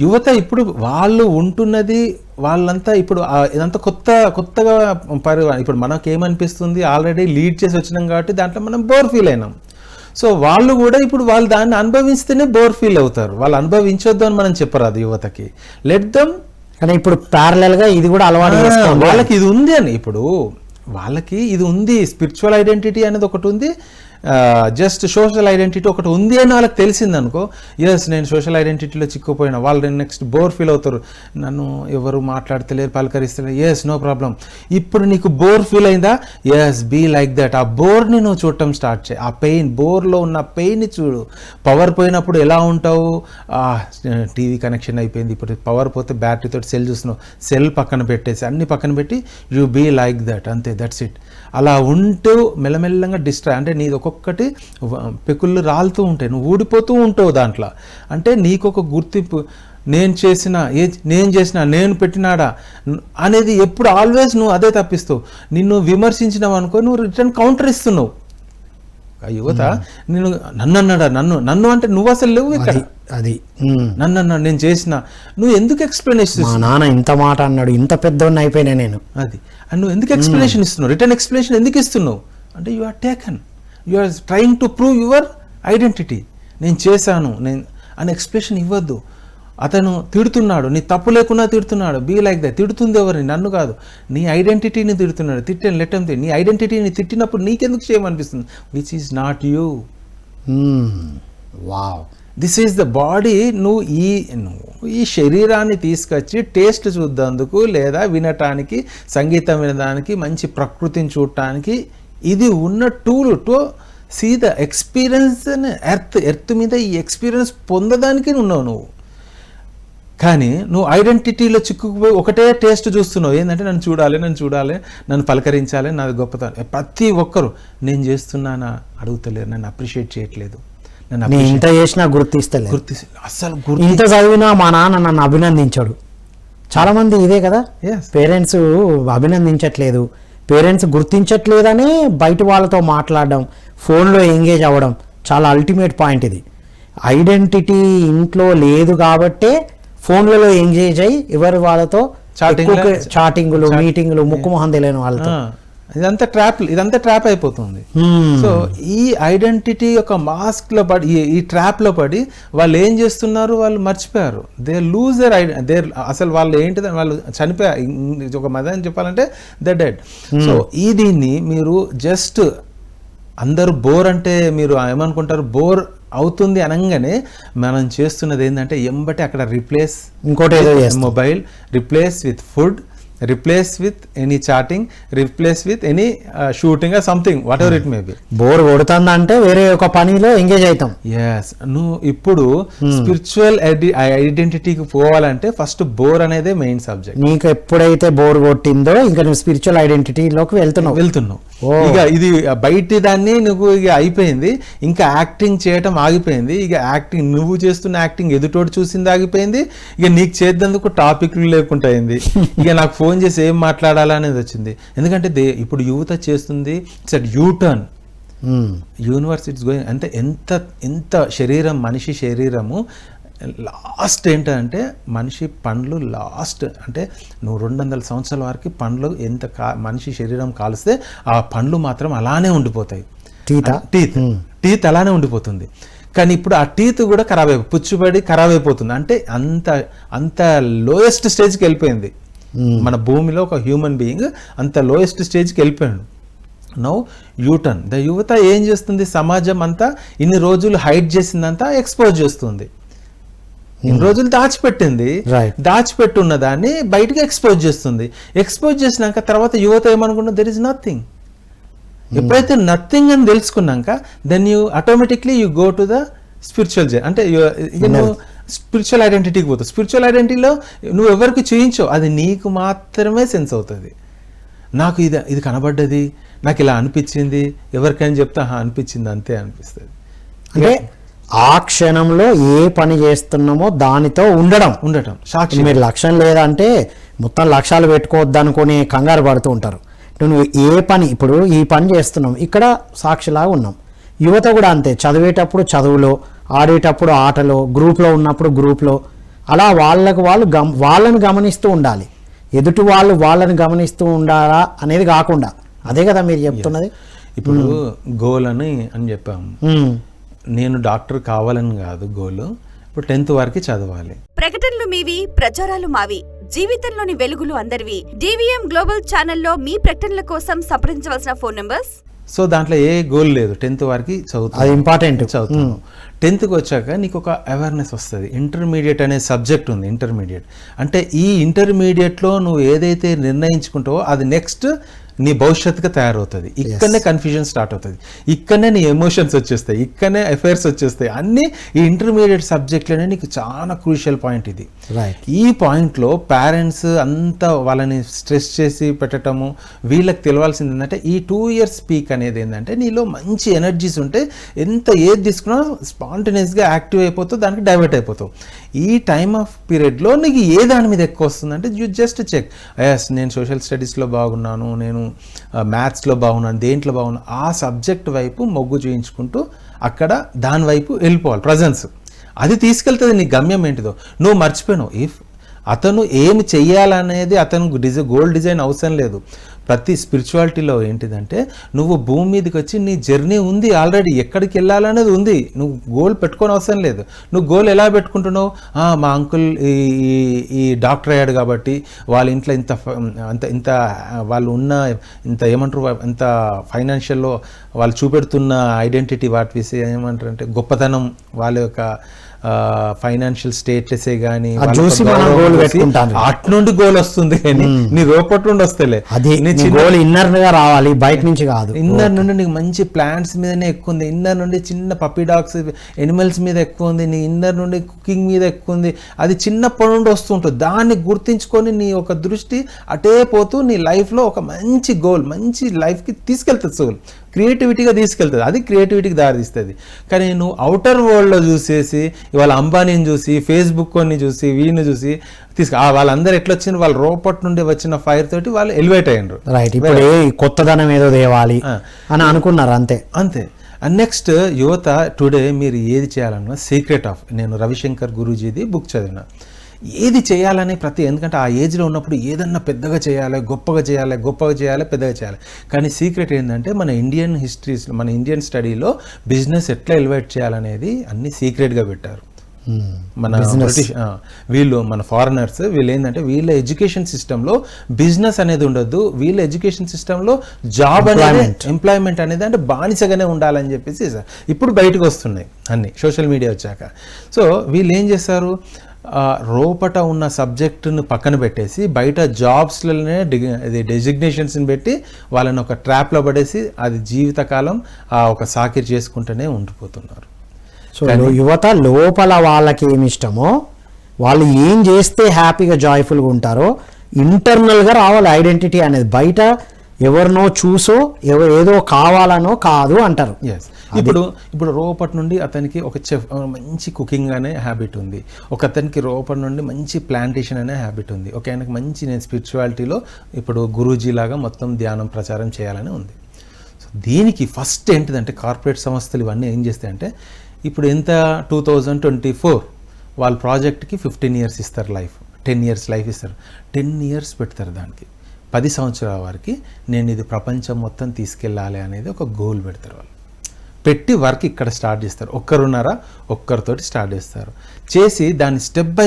యువత ఇప్పుడు వాళ్ళు ఉంటున్నది వాళ్ళంతా ఇప్పుడు ఇదంతా కొత్తగా ఇప్పుడు మనకేమనిపిస్తుంది, ఆల్రెడీ లీడ్ చేసి వచ్చినాం కాబట్టి దాంట్లో మనం బోర్ ఫీల్ అయినాం. సో వాళ్ళు కూడా ఇప్పుడు వాళ్ళు దాన్ని అనుభవిస్తేనే బోర్ ఫీల్ అవుతారు, వాళ్ళు అనుభవించొద్దు అని మనం చెప్పరాదు యువతకి. Let them. కానీ ఇప్పుడు ప్యారలల్గా ఇది కూడా అలవాటు వాళ్ళకి ఇది ఉంది అని, ఇప్పుడు వాళ్ళకి ఇది ఉంది, స్పిరిచువల్ ఐడెంటిటీ అనేది ఒకటి ఉంది, జస్ట్ సోషల్ ఐడెంటిటీ ఒకటి ఉంది అని వాళ్ళకి తెలిసింది అనుకో, ఎస్ నేను సోషల్ ఐడెంటిటీలో చిక్కుపోయినా, వాళ్ళు నెక్స్ట్ బోర్ ఫీల్ అవుతారు, నన్ను ఎవరు మాట్లాడతలేరు పలకరిస్తలేరు, ఎస్ నో ప్రాబ్లం. ఇప్పుడు నీకు బోర్ ఫీల్ అయిందా, ఎస్ బీ లైక్ దట్. ఆ బోర్ని నువ్వు చూడటం స్టార్ట్ చేయి, ఆ పెయిన్, బోర్లో ఉన్న పెయిన్ని చూడు. పవర్ పోయినప్పుడు ఎలా ఉంటావు, టీవీ కనెక్షన్ అయిపోయింది, ఇప్పుడు పవర్ పోతే బ్యాటరీతో సెల్ చూస్తున్నావు, సెల్ పక్కన పెట్టేసి అన్ని పక్కన పెట్టి యూ బీ లైక్ దట్, అంతే, దట్స్ ఇట్. అలా ఉంటూ మెల్లమెల్లంగా అంటే నీది ఒక్కొక్కటి పెకుళ్ళు రాలుతూ ఉంటాయి, నువ్వు ఊడిపోతూ ఉంటావు దాంట్లో. అంటే నీకు ఒక గుర్తింపు, నేను చేసిన నేను పెట్టినాడా అనేది ఎప్పుడు ఆల్వేస్ నువ్వు అదే తప్పిస్తావు. నిన్ను విమర్శించినావు అనుకో, నువ్వు రిటర్న్ కౌంటర్ ఇస్తున్నావు. ఆ యువత నేను నన్ను అన్నాడా, నన్ను అంటే నువ్వు అసలు లేవు ఇక్కడ, అది నన్ను అన్నాడు, నేను చేసిన, నువ్వు ఎందుకు ఎక్స్ప్లెనేషన్ మా నాన్న ఇంత మాట అన్నాడు, ఇంత పెద్దోడిని అయిపోయినా నేను, అది అండ్ నువ్వు ఎందుకు ఎక్స్ప్లెనేషన్ ఇస్తున్నావు, రిటర్న్ ఎక్స్ప్లెనేషన్ ఎందుకు ఇస్తున్నావు అంటే you are taken, you are trying to prove your identity. నేను చేశాను అని ఎక్స్ప్లెనేషన్ ఇవ్వద్దు. అతను తిడుతున్నాడు, నీ తప్పు లేకున్నా తిడుతున్నాడు, బీ లైక్ దట్. తిడుతుంది ఎవరిని, నన్ను కాదు, నీ ఐడెంటిటీని తిడుతున్నాడు. తిట్టాను లెట్ హిమ్, నీ ఐడెంటిటీని తిట్టినప్పుడు నీకెందుకు చేయమనిపిస్తుంది, which is not you. Wow, this is the body. నువ్వు ఈ శరీరాన్ని తీసుకొచ్చి టేస్ట్ చూద్దందుకు, లేదా వినటానికి, సంగీతం వినడానికి, మంచి ప్రకృతిని చూడటానికి ఇది ఉన్న tool to see the experience. Earth మీద ఈ ఎక్స్పీరియన్స్ పొందడానికి ఉన్నావు నువ్వు. కానీ నువ్వు ఐడెంటిటీలో చిక్కుకుపోయి ఒకటే టేస్ట్ చూస్తున్నావు, ఏంటంటే నన్ను చూడాలి, నన్ను పలకరించాలి, నాది గొప్పతనం. ప్రతి ఒక్కరు నేను చేస్తున్నానా అడుగుతలేరు, నన్ను అప్రిషియేట్ చేయట్లేదు, ఇంత చేసినా గుర్తిస్తలేదు, అసలు ఇంత చదివినా మా నాన్న నన్ను అభినందించాడు. చాలా మంది ఇదే కదా, పేరెంట్స్ అభినందించట్లేదు, పేరెంట్స్ గుర్తించట్లేదనే బయట వాళ్ళతో మాట్లాడడం, ఫోన్లో ఎంగేజ్ అవ్వడం చాలా అల్టిమేట్ పాయింట్. ఇది ఐడెంటిటీ ఇంట్లో లేదు కాబట్టే ఫోన్లలో ఎంగేజ్ అయ్యి ఎవరి వాళ్ళతో చాటింగ్లు, మీటింగ్లు, ముక్కు మొహం తెలియని వాళ్ళతో, ఇదంతా ట్రాప్ అయిపోతుంది. సో ఈ ఐడెంటిటీ యొక్క మాస్క్ లో పడి, ఈ ట్రాప్ లో పడి వాళ్ళు ఏం చేస్తున్నారు, వాళ్ళు మర్చిపోయారు. దే లూజ్ దేర్ అసలు వాళ్ళు ఏంటిదని వాళ్ళు చనిపోయారు. ఒక మదన్ చెప్పాలంటే దే డెడ్. సో ఈ దీన్ని మీరు జస్ట్ అందరూ బోర్ అంటే మీరు ఏమనుకుంటారు, బోర్ అవుతుంది అనగానే మనం చేస్తున్నది ఏంటంటే ఎంబటి అక్కడ రిప్లేస్ ఇంకోటి mobile, replace with food, replace with any chatting, replace with any shooting or something, whatever it may be. Bore కొడుతుందంటే వేరే ఒక పనిలో ఎంగేజ్ అవుతాం. ఎస్, నువ్వు ఇప్పుడు స్పిరిచువల్ ఐడెంటిటీకి పోవాలంటే ఫస్ట్ బోర్ అనేది మెయిన్ సబ్జెక్ట్. నీకు ఎప్పుడైతే బోర్ కొట్టిందో ఇంకా నువ్వు స్పిరిచువల్ ఐడెంటిటీలోకి వెళ్తున్నావు. ఇక ఇది బయటి దాన్ని నువ్వు ఇక అయిపోయింది, ఇంకా యాక్టింగ్ చేయటం ఆగిపోయింది. ఇక యాక్టింగ్ నువ్వు చేస్తున్న యాక్టింగ్ ఎదుటోడు చూసింది ఆగిపోయింది. ఇక నీకు చేద్దందుకు టాపిక్లు లేకుండా అయింది. ఇక నాకు ఫోన్ చేసి ఏం మాట్లాడాలనేది వచ్చింది. ఎందుకంటే ఇప్పుడు యువత చేస్తుంది it's U turn, universe it's going. అంటే ఎంత శరీరం, మనిషి శరీరము లాస్ట్ ఏంటంటే మనిషి పండ్లు లాస్ట్ అంటే నువ్వు 200 సంవత్సరాల వరకు పండ్లు మనిషి శరీరం కాలిస్తే ఆ పండ్లు మాత్రం అలానే ఉండిపోతాయి. టీత్ అలానే ఉండిపోతుంది. కానీ ఇప్పుడు ఆ టీత్ కూడా పుచ్చుబడి ఖరాబ్ అయిపోతుంది. అంటే అంత లోయెస్ట్ స్టేజ్కి వెళ్ళిపోయింది మన భూమిలో ఒక హ్యూమన్ బీయింగ్, అంత లోయెస్ట్ స్టేజ్కి వెళ్ళిపోయాడు. నౌ యూటర్న్, ద యువత ఏం చేస్తుంది, సమాజం అంతా ఇన్ని రోజులు హైడ్ చేసిందంతా ఎక్స్పోజ్ చేస్తుంది. ఇన్ని రోజులు దాచిపెట్టున్న దాన్ని బయటకు ఎక్స్పోజ్ చేస్తుంది. ఎక్స్పోజ్ చేసినాక తర్వాత యువత ఏమనుకున్నా, దెర్ ఇస్ నథింగ్. ఎప్పుడైతే నథింగ్ అని తెలుసుకున్నాక then you automatically you go to the spiritual అంటే నువ్వు స్పిరిచువల్ ఐడెంటిటీకి పోతావు. స్పిరిచువల్ ఐడెంటిటీలో నువ్వు ఎవరికి చూయించవు, అది నీకు మాత్రమే సెన్స్ అవుతుంది. నాకు ఇది కనబడ్డది, నాకు ఇలా అనిపించింది, ఎవరికైనా చెప్తే అనిపించింది, అంతే అనిపిస్తుంది. అంటే ఆ క్షణంలో ఏ పని చేస్తున్నామో దానితో ఉండటం సాక్షి. మీరు లక్ష్యం లేదంటే మొత్తం లక్ష్యాలు పెట్టుకోవద్దు అనుకుని కంగారు పడుతూ ఉంటారు. నువ్వు ఏ పని, ఇప్పుడు ఈ పని చేస్తున్నాం, ఇక్కడ సాక్షిలాగా ఉన్నాం. యువత కూడా అంతే, చదివేటప్పుడు చదువులో, ఆడేటప్పుడు ఆటలో, గ్రూప్లో ఉన్నప్పుడు గ్రూప్లో, అలా వాళ్ళని గమనిస్తూ ఉండాలి. ఎదుటి వాళ్ళని గమనిస్తూ ఉండాలా అనేది కాకుండా, అదే కదా మీరు చెప్తున్నది. ఇప్పుడు గోల్ అని చెప్పాము, నేను డాక్టర్ కావాలని కాదు గోల్, ఇప్పుడు 10th వరకు చదవాలి. ప్రకటనలు మీవి, ప్రచారాలు మావి, జీవితంలోని వెలుగులు అందరివి. DVM గ్లోబల్ ఛానల్లో మీ ప్రకటనల కోసం సంప్రదించవలసిన ఫోన్ నంబర్స్ సో దాంట్లో ఏ గోల్ లేదు, 10th వరకు అది important. చదువుతున్నావు. 10th వచ్చాక నీకు ఒక అవేర్నెస్ వస్తుంది. ఇంటర్మీడియట్ అనే సబ్జెక్ట్ ఉంది. ఇంటర్మీడియట్ అంటే ఈ ఇంటర్మీడియట్లో నువ్వు ఏదైతే నిర్ణయించుకుంటావో అది నెక్స్ట్ నీ భవిష్యత్తుగా తయారవుతుంది. ఇక్కడనే కన్ఫ్యూజన్ స్టార్ట్ అవుతుంది, ఇక్కడనే నీ ఎమోషన్స్ వచ్చేస్తాయి, ఇక్కడనే అఫైర్స్ వచ్చేస్తాయి. అన్నీ ఈ ఇంటర్మీడియట్ సబ్జెక్ట్లోనే నీకు చాలా క్రూషియల్ పాయింట్ ఇది. ఈ పాయింట్లో పేరెంట్స్ అంతా వాళ్ళని స్ట్రెస్ చేసి పెట్టడము, వీళ్ళకి తెలియాల్సింది ఏంటంటే ఈ 2 years పీక్ అనేది ఏంటంటే నీలో మంచి ఎనర్జీస్ ఉంటే ఎంత ఏది తీసుకున్నా స్పాంటేనియస్గా యాక్టివ్ అయిపోతావు, దానికి డైవర్ట్ అయిపోతావు. ఈ టైమ్ ఆఫ్ పీరియడ్లో నీకు ఏ దాని మీద ఎక్కువ వస్తుందంటే యూ జస్ట్ చెక్, ఎస్ నేను సోషల్ స్టడీస్లో బాగున్నాను, నేను మ్యాథ్స్లో బాగున్నాను, దేంట్లో బాగున్నాను, ఆ సబ్జెక్ట్ వైపు మొగ్గు చూయించుకుంటూ అక్కడ దాని వైపు వెళ్ళిపోవాలి. ప్రజెన్స్ అది తీసుకెళ్తుంది. నీ గమ్యం ఏంటిదో నువ్వు మర్చిపోయినావు. ఇఫ్ అతను ఏమి చెయ్యాలనేది అతను గోల్ డిజైన్ అవసరం లేదు. ప్రతి స్పిరిచువాలిటీలో ఏంటిదంటే నువ్వు భూమి మీదకి వచ్చి నీ జర్నీ ఉంది ఆల్రెడీ, ఎక్కడికి వెళ్ళాలనేది ఉంది, నువ్వు గోల్ పెట్టుకోని అవసరం లేదు. నువ్వు గోల్ ఎలా పెట్టుకుంటున్నావు, మా అంకుల్ ఈ డాక్టర్ అయ్యాడు కాబట్టి వాళ్ళ ఇంట్లో ఇంత వాళ్ళు ఉన్న ఇంత ఏమంటారు, ఇంత ఫైనాన్షియల్లో వాళ్ళు చూపెడుతున్న ఐడెంటిటీ వాటి విషయం ఏమంటారు అంటే గొప్పతనం, వాళ్ళ యొక్క ఫైనాన్షియల్ స్టేటసే కానీ అటు నుండి గోల్ వస్తుంది కానీ నీ రోపట్ నుండి వస్తలే. ఇన్నర్ గా రావాలి, బయట నుంచి కాదు. ఇన్నర్ నుండి నీకు మంచి ప్లాంట్స్ మీదనే ఎక్కువ ఉంది, ఇన్నర్ నుండి చిన్న పప్పీ డాగ్స్ ఎనిమల్స్ మీద ఎక్కువ ఉంది, నీ ఇన్నర్ నుండి కుకింగ్ మీద ఎక్కువ ఉంది. అది చిన్నప్పటి నుండి వస్తుంటుంది. దాన్ని గుర్తించుకొని నీ ఒక దృష్టి అటే పోతూ నీ లైఫ్లో ఒక మంచి గోల్, మంచి లైఫ్కి తీసుకెళ్తుంది. సోల్ క్రియేటివిటీగా తీసుకెళ్తుంది, అది క్రియేటివిటీకి దారితీస్తుంది. కానీ నువ్వు అవుటర్ వరల్డ్లో చూసేసి ఇవాళ అంబానీని చూసి, ఫేస్బుక్ కొన్ని చూసి, వీళ్ళని చూసి వాళ్ళందరూ ఎట్లా వచ్చింది, వాళ్ళ రోపట్ నుండి వచ్చిన ఫైర్ తోటి వాళ్ళు ఎలివేట్ అయ్యారు. రైట్, ఇప్పుడు కొత్తదనం ఏదో తేవాలి అని అనుకున్నారు, అంతే అంతే. అండ్ నెక్స్ట్ యువత టుడే మీరు ఏది చేయాలన్నా సీక్రెట్ ఆఫ్, నేను రవిశంకర్ గురూజీది బుక్ చదివిన, ఏది చేయాలని ఎందుకంటే ఆ ఏజ్లో ఉన్నప్పుడు ఏదన్నా పెద్దగా చేయాలి, గొప్పగా చేయాలి, పెద్దగా చేయాలి. కానీ సీక్రెట్ ఏంటంటే మన ఇండియన్ హిస్టరీస్, మన ఇండియన్ స్టడీలో బిజినెస్ ఎట్లా ఎలివేట్ చేయాలనేది అన్ని సీక్రెట్గా పెట్టారు. మన బ్రిటిష్ వీళ్ళు మన ఫారినర్స్ వీళ్ళు ఏంటంటే వీళ్ళ ఎడ్యుకేషన్ సిస్టంలో బిజినెస్ అనేది ఉండొద్దు, వీళ్ళ ఎడ్యుకేషన్ సిస్టంలో జాబ్ అనేది, ఎంప్లాయ్మెంట్ అనేది అంటే బానిసగానే ఉండాలని చెప్పేసి ఇప్పుడు బయటకు వస్తున్నాయి అన్ని సోషల్ మీడియా వచ్చాక. సో వీళ్ళు ఏం చేస్తారు, రోపట ఉన్న సబ్జెక్టును పక్కన పెట్టేసి బయట జాబ్స్లోనే డెసిగ్నేషన్స్ని పెట్టి వాళ్ళని ఒక ట్రాప్లో పడేసి అది జీవితకాలం ఒక సాకిరి చేసుకుంటూనే ఉండిపోతున్నారు. సో యువత లోపల వాళ్ళకి ఏమి ఇష్టమో, వాళ్ళు ఏం చేస్తే హ్యాపీగా జాయ్ఫుల్గా ఉంటారో ఇంటర్నల్గా రావాలి ఐడెంటిటీ అనేది. బయట ఎవరినో చూసో ఏదో కావాలనో కాదు అంటారు. ఇప్పుడు రోపట్ నుండి అతనికి ఒక చెఫ్ మంచి కుకింగ్ అనే హ్యాబిట్ ఉంది, ఒక అతనికి రోపట్ నుండి మంచి ప్లాంటేషన్ అనే హ్యాబిట్ ఉంది, ఒక ఆయనకు మంచి నేను స్పిరిచువాలిటీలో ఇప్పుడు గురూజీ లాగా మొత్తం ధ్యానం ప్రచారం చేయాలని ఉంది. సో దీనికి ఫస్ట్ ఏంటిదంటే కార్పొరేట్ సంస్థలు ఇవన్నీ ఏం చేస్తాయంటే ఇప్పుడు ఎంత 2024 వాళ్ళ ప్రాజెక్ట్కి 15 years ఇస్తారు, 10 years లైఫ్ ఇస్తారు, 10 years పెడతారు. దానికి 10 సంవత్సరాల వరకు నేను ఇది ప్రపంచం మొత్తం తీసుకెళ్ళాలి అనేది ఒక గోల్ పెడతారు. వాళ్ళు పెట్టి వర్క్ ఇక్కడ స్టార్ట్ చేస్తారు. ఒక్కరితోటి స్టార్ట్ చేస్తారు, చేసి దాన్ని స్టెప్ బై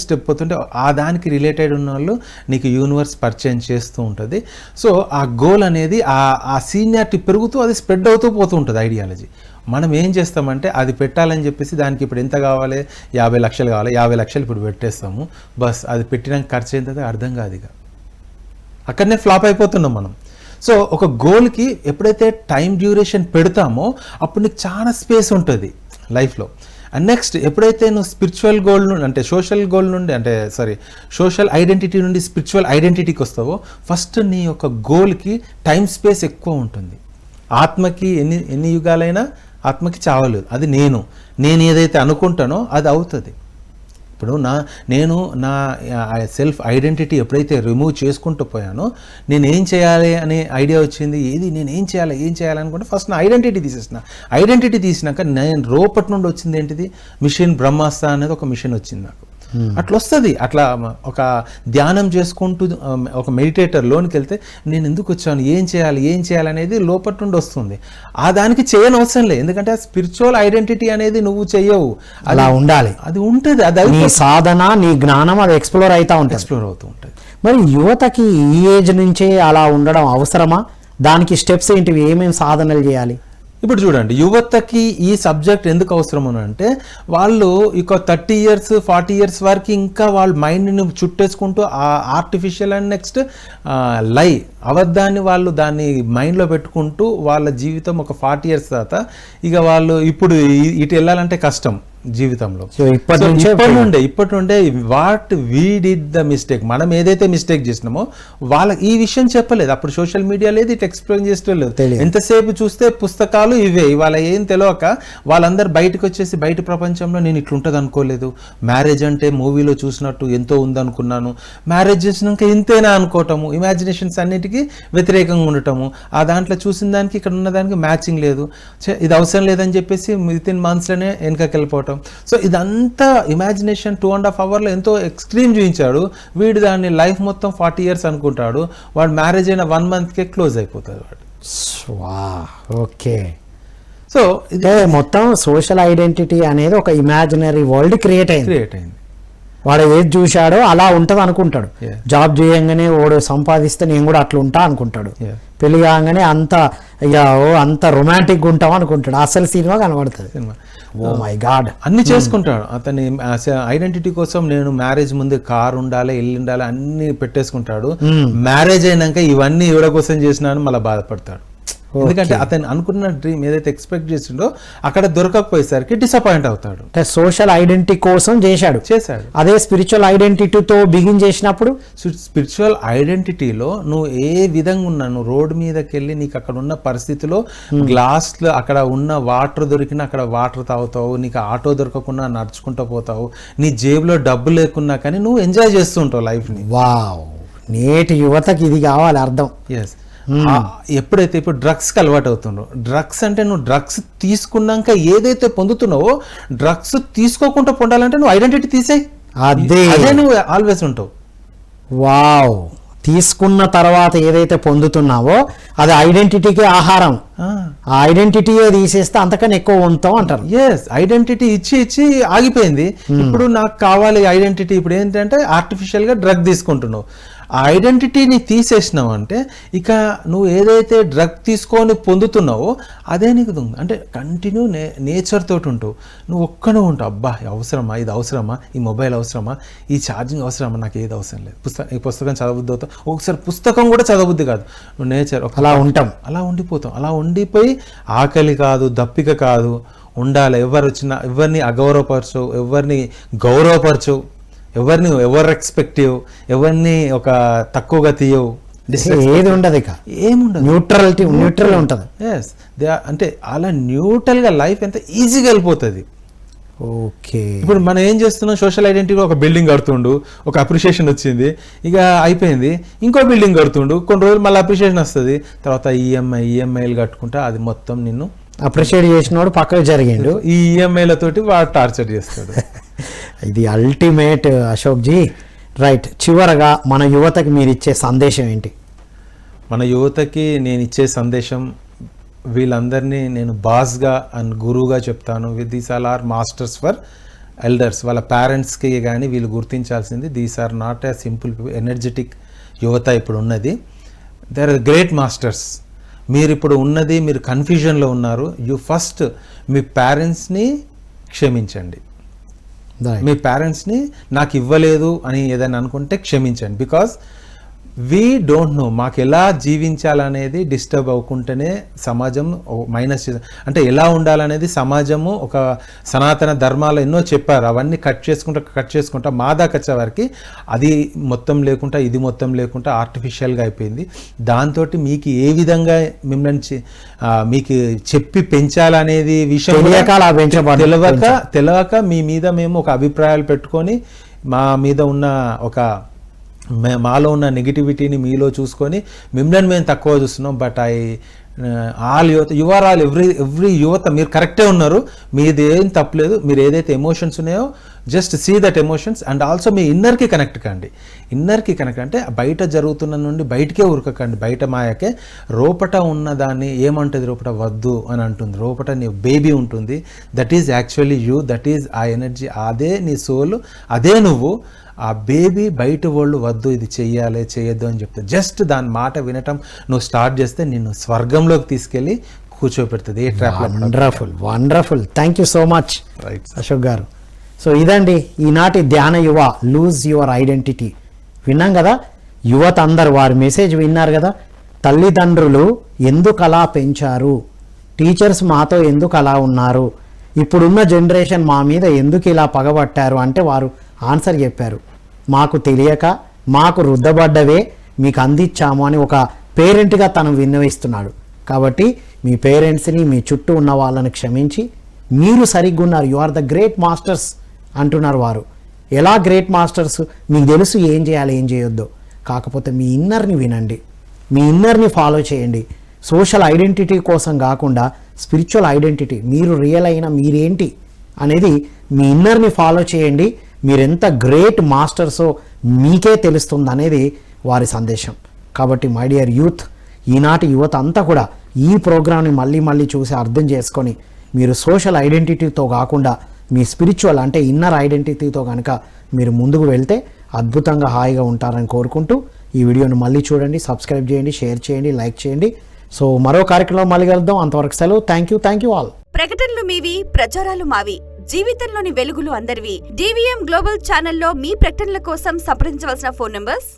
స్టెప్ పోతుంటే ఆ దానికి రిలేటెడ్ ఉన్న వాళ్ళు నీకు యూనివర్స్ పరిచయం చేస్తూ ఉంటుంది. సో ఆ గోల్ అనేది ఆ సీనియారిటీ పెరుగుతూ అది స్ప్రెడ్ అవుతూ పోతూ ఉంటుంది ఐడియాలజీ. మనం ఏం చేస్తామంటే అది పెట్టాలని చెప్పేసి దానికి ఇప్పుడు ఎంత కావాలి, 50 లక్షలు కావాలి, 50 లక్షలు ఇప్పుడు పెట్టేస్తాము, బస్ అది పెట్టినాక ఖర్చు ఏంటో అర్థం కాదు, ఇక అక్కడనే ఫ్లాప్ అయిపోతున్నాం మనం. సో ఒక గోల్కి ఎప్పుడైతే టైం డ్యూరేషన్ పెడతామో అప్పుడు నీకు చాలా స్పేస్ ఉంటుంది లైఫ్లో. అండ్ నెక్స్ట్ ఎప్పుడైతే నువ్వు స్పిరిచువల్ గోల్ నుండి అంటే సోషల్ ఐడెంటిటీ నుండి స్పిరిచువల్ ఐడెంటిటీకి వస్తావో ఫస్ట్ నీ యొక్క గోల్కి టైం స్పేస్ ఎక్కువ ఉంటుంది. ఆత్మకి ఎన్ని యుగాలైనా ఆత్మకి చావలేదు, అది నేను ఏదైతే అనుకుంటానో అది అవుతుంది. ఇప్పుడు నేను నా సెల్ఫ్ ఐడెంటిటీ ఎప్పుడైతే రిమూవ్ చేసుకుంటూ పోయానో నేను ఏం చేయాలి అనే ఐడియా వచ్చింది. నేను ఏం చేయాలి అనుకుంటే ఫస్ట్ నా ఐడెంటిటీ తీసినాక నేను రోపట్ నుండి వచ్చింది ఏంటిది, మిషన్ బ్రహ్మాస్త్ర అనేది ఒక మిషన్ వచ్చింది నాకు. అట్లా వస్తుంది. అట్లా ఒక ధ్యానం చేసుకుంటూ ఒక మెడిటేటర్ లోనికి వెళ్తే నేను ఎందుకు వచ్చాను, ఏం చేయాలి అనేది లోపల నుండి వస్తుంది. ఆ దానికి చేయని అవసరం లేదు, ఎందుకంటే స్పిరిచువల్ ఐడెంటిటీ అనేది నువ్వు చెయ్యవు, అలా ఉండాలి, అది ఉంటుంది. అది నీ సాధన, నీ జ్ఞానం అది ఎక్స్ప్లోర్ అవుతూ ఉంటుంది. మరి యువతకి ఈ ఏజ్ నుంచే అలా ఉండడం అవసరమా? దానికి స్టెప్స్ ఏంటివి, ఏమేమి సాధనలు చేయాలి? ఇప్పుడు చూడండి, యువతకి ఈ సబ్జెక్ట్ ఎందుకు అవసరం అంటే వాళ్ళు ఇక 30 years 40 years వరకు ఇంకా వాళ్ళ మైండ్ని చుట్టేసుకుంటూ ఆ ఆర్టిఫిషియల్ అండ్ నెక్స్ట్ లై అబద్ధాన్ని వాళ్ళు దాన్ని మైండ్లో పెట్టుకుంటూ వాళ్ళ జీవితం ఒక 40 years తర్వాత ఇక వాళ్ళు ఇప్పుడు ఇటు వెళ్ళాలంటే కష్టం జీవితంలో. ఇప్పటి నుండే what we did the mistake, మనం ఏదైతే మిస్టేక్ చేసినామో వాళ్ళకి ఈ విషయం చెప్పలేదు. అప్పుడు సోషల్ మీడియా లేదు, ఇటు ఎక్స్ప్లెయిన్ చేస్తలేదు. ఎంతసేపు చూస్తే పుస్తకాలు ఇవే, ఇవాళ ఏం తెలియక వాళ్ళందరూ బయటకు వచ్చేసి బయట ప్రపంచంలో నేను ఇట్లుంటుంది అనుకోలేదు, మ్యారేజ్ అంటే మూవీలో చూసినట్టు ఎంతో ఉందనుకున్నాను, మ్యారేజ్ చేసినాక ఇంతేనా అనుకోవటము, ఇమాజినేషన్స్ అన్నిటికీ వ్యతిరేకంగా ఉండటము, ఆ దాంట్లో చూసిన దానికి ఇక్కడ ఉన్న దానికి మ్యాచింగ్ లేదు, ఇది అవసరం లేదని చెప్పేసి వితిన్ మంత్స్లోనే వెనకకి వెళ్ళిపోవటం. సో ఇదంతా ఇమాజినేషన్ 2.5 hours ఎంతో ఎక్స్ట్రీమ్ చూపించాడు. వీడు దాన్ని లైఫ్ మొత్తం 40 years అనుకుంటాడు. వాడు మ్యారేజ్ అయిన 1 monthకే క్లోజ్ అయిపోతాడు వాడు. ఓకే. సో ఇదే మొత్తం సోషల్ ఐడెంటిటీ అనేది ఒక ఇమాజినరీ వరల్డ్ క్రియేట్ అయింది. వాడు ఏది చూశాడో అలా ఉంటుంది అనుకుంటాడు. జాబ్ చేయంగానే వాడు సంపాదిస్తే నేను కూడా అట్లా ఉంటా అనుకుంటాడు. పెళ్లి కాగానే అంత రొమాంటిక్ ఉంటాం అనుకుంటాడు. అసలు సినిమా కనబడుతుంది. ఓ మై గాడ్, అన్ని చేసుకుంటాడు. అతని ఐడెంటిటీ కోసం నేను మ్యారేజ్ ముందు కార్ ఉండాలి, ఇల్లు ఉండాలి, అన్ని పెట్టేసుకుంటాడు. మ్యారేజ్ అయినాక ఇవన్నీ ఎవడ కోసం చేసినాను మళ్ళీ బాధపడతాడు. ఎందుకంటే అతను అనుకున్న డ్రీమ్ ఏదైతే ఎక్స్పెక్ట్ చేసిండో అక్కడ దొరకకపోయేసరికి డిసప్పాయింట్ అవుతాడు. సోషల్ ఐడెంటిటీ కోసం చేశాడు. అదే స్పిరిచువల్ ఐడెంటిటీతో బిగిన్ చేసినప్పుడు, స్పిరిచువల్ ఐడెంటిటీలో నువ్వు ఏ విధంగా ఉన్నా, నువ్వు రోడ్డు మీదకి వెళ్ళి నీకు అక్కడ ఉన్న పరిస్థితిలో గ్లాస్లో అక్కడ ఉన్న వాటర్ దొరికినా అక్కడ వాటర్ తాగుతావు, నీకు ఆటో దొరకకుండా నడుచుకుంటూ పోతావు, నీ జేబులో డబ్బు లేకున్నా కానీ నువ్వు ఎంజాయ్ చేస్తూ ఉంటావు లైఫ్ని. వావ్, నేటి యువతకి ఇది కావాలి అర్థం. ఎస్. ఎప్పుడైతే ఇప్పుడు డ్రగ్స్కి అలవాటు అవుతున్నావు, డ్రగ్స్ అంటే నువ్వు డ్రగ్స్ తీసుకున్నాక ఏదైతే పొందుతున్నావో డ్రగ్స్ తీసుకోకుండా పొందాలంటే నువ్వు ఐడెంటిటీ తీసేయి, అదే నువ్వు ఆల్వేస్ ఉంటావు. వావ్, తీసుకున్న తర్వాత ఏదైతే పొందుతున్నావో అది ఐడెంటిటీకి ఆహారం. ఆ ఐడెంటిటీయే తీసేస్తే అంతకన్నా ఎక్కువ ఉంటాం అంటారు. ఎస్, ఐడెంటిటీ ఇచ్చి ఆగిపోయింది. ఇప్పుడు నాకు కావాలి ఐడెంటిటీ. ఇప్పుడు ఏంటంటే ఆర్టిఫిషియల్గా డ్రగ్ తీసుకుంటున్నావు. ఆ ఐడెంటిటీని తీసేసినావు అంటే ఇక నువ్వు ఏదైతే డ్రగ్ తీసుకొని పొందుతున్నావో అదే నీకు అంటే కంటిన్యూ నేచర్ తోటి ఉంటావు. నువ్వు ఒక్కనే ఉంటావు. అబ్బా అవసరమా, ఇది అవసరమా, ఈ మొబైల్ అవసరమా, ఈ ఛార్జింగ్ అవసరమా, నాకు ఏది అవసరం లేదు, ఈ పుస్తకం చదవబుద్ధి అవుతావు. ఒకసారి పుస్తకం కూడా చదవబుద్ధి కాదు, నువ్వు నేచర్ అలా ఉంటాం, అలా ఉండిపోతాం. అలా ఉండిపోయి ఆకలి కాదు, దప్పిక కాదు, ఉండాలి. ఎవరు వచ్చినా ఎవరిని అగౌరవపరచవు, ఎవరిని గౌరవపరచవు, ఎవరు రెస్పెక్టివ్, ఎవరిని ఒక తక్కువగా తీయవు, ఏది ఉండదు, ఇక ఏముండదు, న్యూట్రల్ ఉంటుంది. ఎస్, అంటే అలా న్యూట్రల్గా లైఫ్ ఎంత ఈజీగా వెళ్ళిపోతుంది. ఓకే. ఇప్పుడు మనం ఏం చేస్తున్నాం, సోషల్ ఐడెంటిటీలో ఒక బిల్డింగ్ కడుతుండు, ఒక అప్రిషియేషన్ వచ్చింది, ఇక అయిపోయింది, ఇంకో బిల్డింగ్ కడుతుండు, కొన్ని రోజులు మళ్ళీ అప్రిషియేషన్ వస్తుంది, తర్వాత ఈఎంఐలు కట్టుకుంటా అది మొత్తం నిన్ను అప్రిషియేట్ చేసినోడు పక్కకు జరిగిండు, ఈ ఈఎంఐలతోటి వాడు టార్చర్ చేస్తాడు. ఇది అల్టిమేట్ అశోక్ జీ. రైట్, చివరగా మన యువతకి మీరు ఇచ్చే సందేశం ఏంటి? మన యువతకి నేను ఇచ్చే సందేశం, వీళ్ళందరినీ నేను బాస్గా అండ్ గురువుగా చెప్తాను. These are masters for elders. వాళ్ళ పేరెంట్స్కి కానీ వీళ్ళు గుర్తించాల్సింది, these are not a simple energetic యువత ఇప్పుడు ఉన్నది. They are great masters. మీరు ఇప్పుడు ఉన్నది, మీరు కన్ఫ్యూజన్లో ఉన్నారు. ఫస్ట్ మీ పేరెంట్స్ని క్షమించండి. మీ పేరెంట్స్ని నాకు ఇవ్వలేదు అని ఏదైనా అనుకుంటే క్షమించండి. బికాజ్ వీ డోంట్ నో మాకు ఎలా జీవించాలనేది డిస్టర్బ్ అవ్వకుంటేనే సమాజం మైనస్ అంటే ఎలా ఉండాలనేది సమాజము ఒక సనాతన ధర్మాలు ఎన్నో చెప్పారు. అవన్నీ కట్ చేసుకుంటా మా దాకా వచ్చేవారికి అది మొత్తం లేకుండా ఇది మొత్తం లేకుండా ఆర్టిఫిషియల్గా అయిపోయింది. దాంతో మీకు ఏ విధంగా మిమ్మల్ని మీకు చెప్పి పెంచాలనేది విషయం తెలియక మీ మీద మేము ఒక అభిప్రాయాలు పెట్టుకొని మా మీద ఉన్న మాలో ఉన్న నెగిటివిటీని మీలో చూసుకొని మిమ్మల్ని మేము తక్కువ చూస్తున్నాం. బట్ ఆల్ యువత, యు ఆర్ ఆల్ ఎవ్రీ యువత మీరు కరెక్టే ఉన్నారు, మీది ఏం తప్పలేదు. మీరు ఏదైతే ఎమోషన్స్ ఉన్నాయో just see that emotions and also మీ ఇన్నర్కి కనెక్ట్ కండి. ఇన్నర్కి కనెక్ట్ అంటే బయట జరుగుతున్న నుండి బయటకే ఉరకకండి, బయట మాయకే. రోపట ఉన్నదాన్ని ఏమంటుంది, రోపట వద్దు అని అంటుంది. రోపట నీ బేబీ ఉంటుంది, that is actually you, that is ఆ ఎనర్జీ, అదే నీ సోల్, అదే నువ్వు. ఆ బేబీ బయట వాళ్ళు వద్దు ఇది చెయ్యాలి చేయొద్దు అని చెప్తే జస్ట్ దాని మాట వినటం నువ్వు స్టార్ట్ చేస్తే నిన్ను స్వర్గంలోకి తీసుకెళ్ళి కూర్చోపెడుతుంది. ఏ ట్రాప్లో wonderful thank you so much right. Ashok garu. So ఇదండి ఈనాటి ధ్యాన యువ లూజ్ యువర్ ఐడెంటిటీ. విన్నాం కదా, యువత అందరు వారి మెసేజ్ విన్నారు కదా. తల్లిదండ్రులు ఎందుకు అలా పెంచారు, టీచర్స్ మాతో ఎందుకు అలా ఉన్నారు, ఇప్పుడున్న జనరేషన్ మా మీద ఎందుకు ఇలా పగబట్టారు అంటే వారు ఆన్సర్ చెప్పారు. మాకు తెలియక మాకు రుద్దబడ్డవే మీకు అందించాము అని ఒక పేరెంట్గా తను విన్నవిస్తున్నాడు. కాబట్టి మీ పేరెంట్స్ని మీ చుట్టూ ఉన్న వాళ్ళని క్షమించి మీరు సరిగ్గా ఉన్నారు, you are the great masters అంటున్నారు వారు. ఎలా గ్రేట్ మాస్టర్స్? మీకు తెలుసు ఏం చేయాలి ఏం చేయొద్దు. కాకపోతే మీ ఇన్నర్ని వినండి, మీ ఇన్నర్ని ఫాలో చేయండి. సోషల్ ఐడెంటిటీ కోసం కాకుండా స్పిరిచువల్ ఐడెంటిటీ, మీరు రియల్ అయిన మీరేంటి అనేది మీ ఇన్నర్ని ఫాలో చేయండి. మీరెంత గ్రేట్ మాస్టర్సో మీకే తెలుస్తుంది అనేది వారి సందేశం. కాబట్టి మై డియర్ యూత్, ఈనాటి యువత అంతా కూడా ఈ ప్రోగ్రామ్ని మళ్ళీ మళ్ళీ చూసి అర్థం చేసుకొని మీరు సోషల్ ఐడెంటిటీతో కాకుండా మీ స్పిరిచువల్ అంటే ఇన్నర్ ఐడెంటిటీతో కనుక మీరు ముందుకు వెళ్తే అద్భుతంగా హాయిగా ఉంటారని కోరుకుంటూ ఈ వీడియోను మళ్ళీ చూడండి, సబ్స్క్రైబ్ చేయండి, షేర్ చేయండి, లైక్ చేయండి. సో మరో కార్యక్రమం మళ్ళీ కలుద్దాం. అంతవరకు సెలవు. Thank you all. ప్రకటనలు మీవి, ప్రచారాలు మావి. జీవితంలోని వెలుగులు అందరివి. DVM గ్లోబల్ ఛానల్లో మీ ప్రకటనల కోసం సంప్రదించవలసిన ఫోన్ నంబర్స్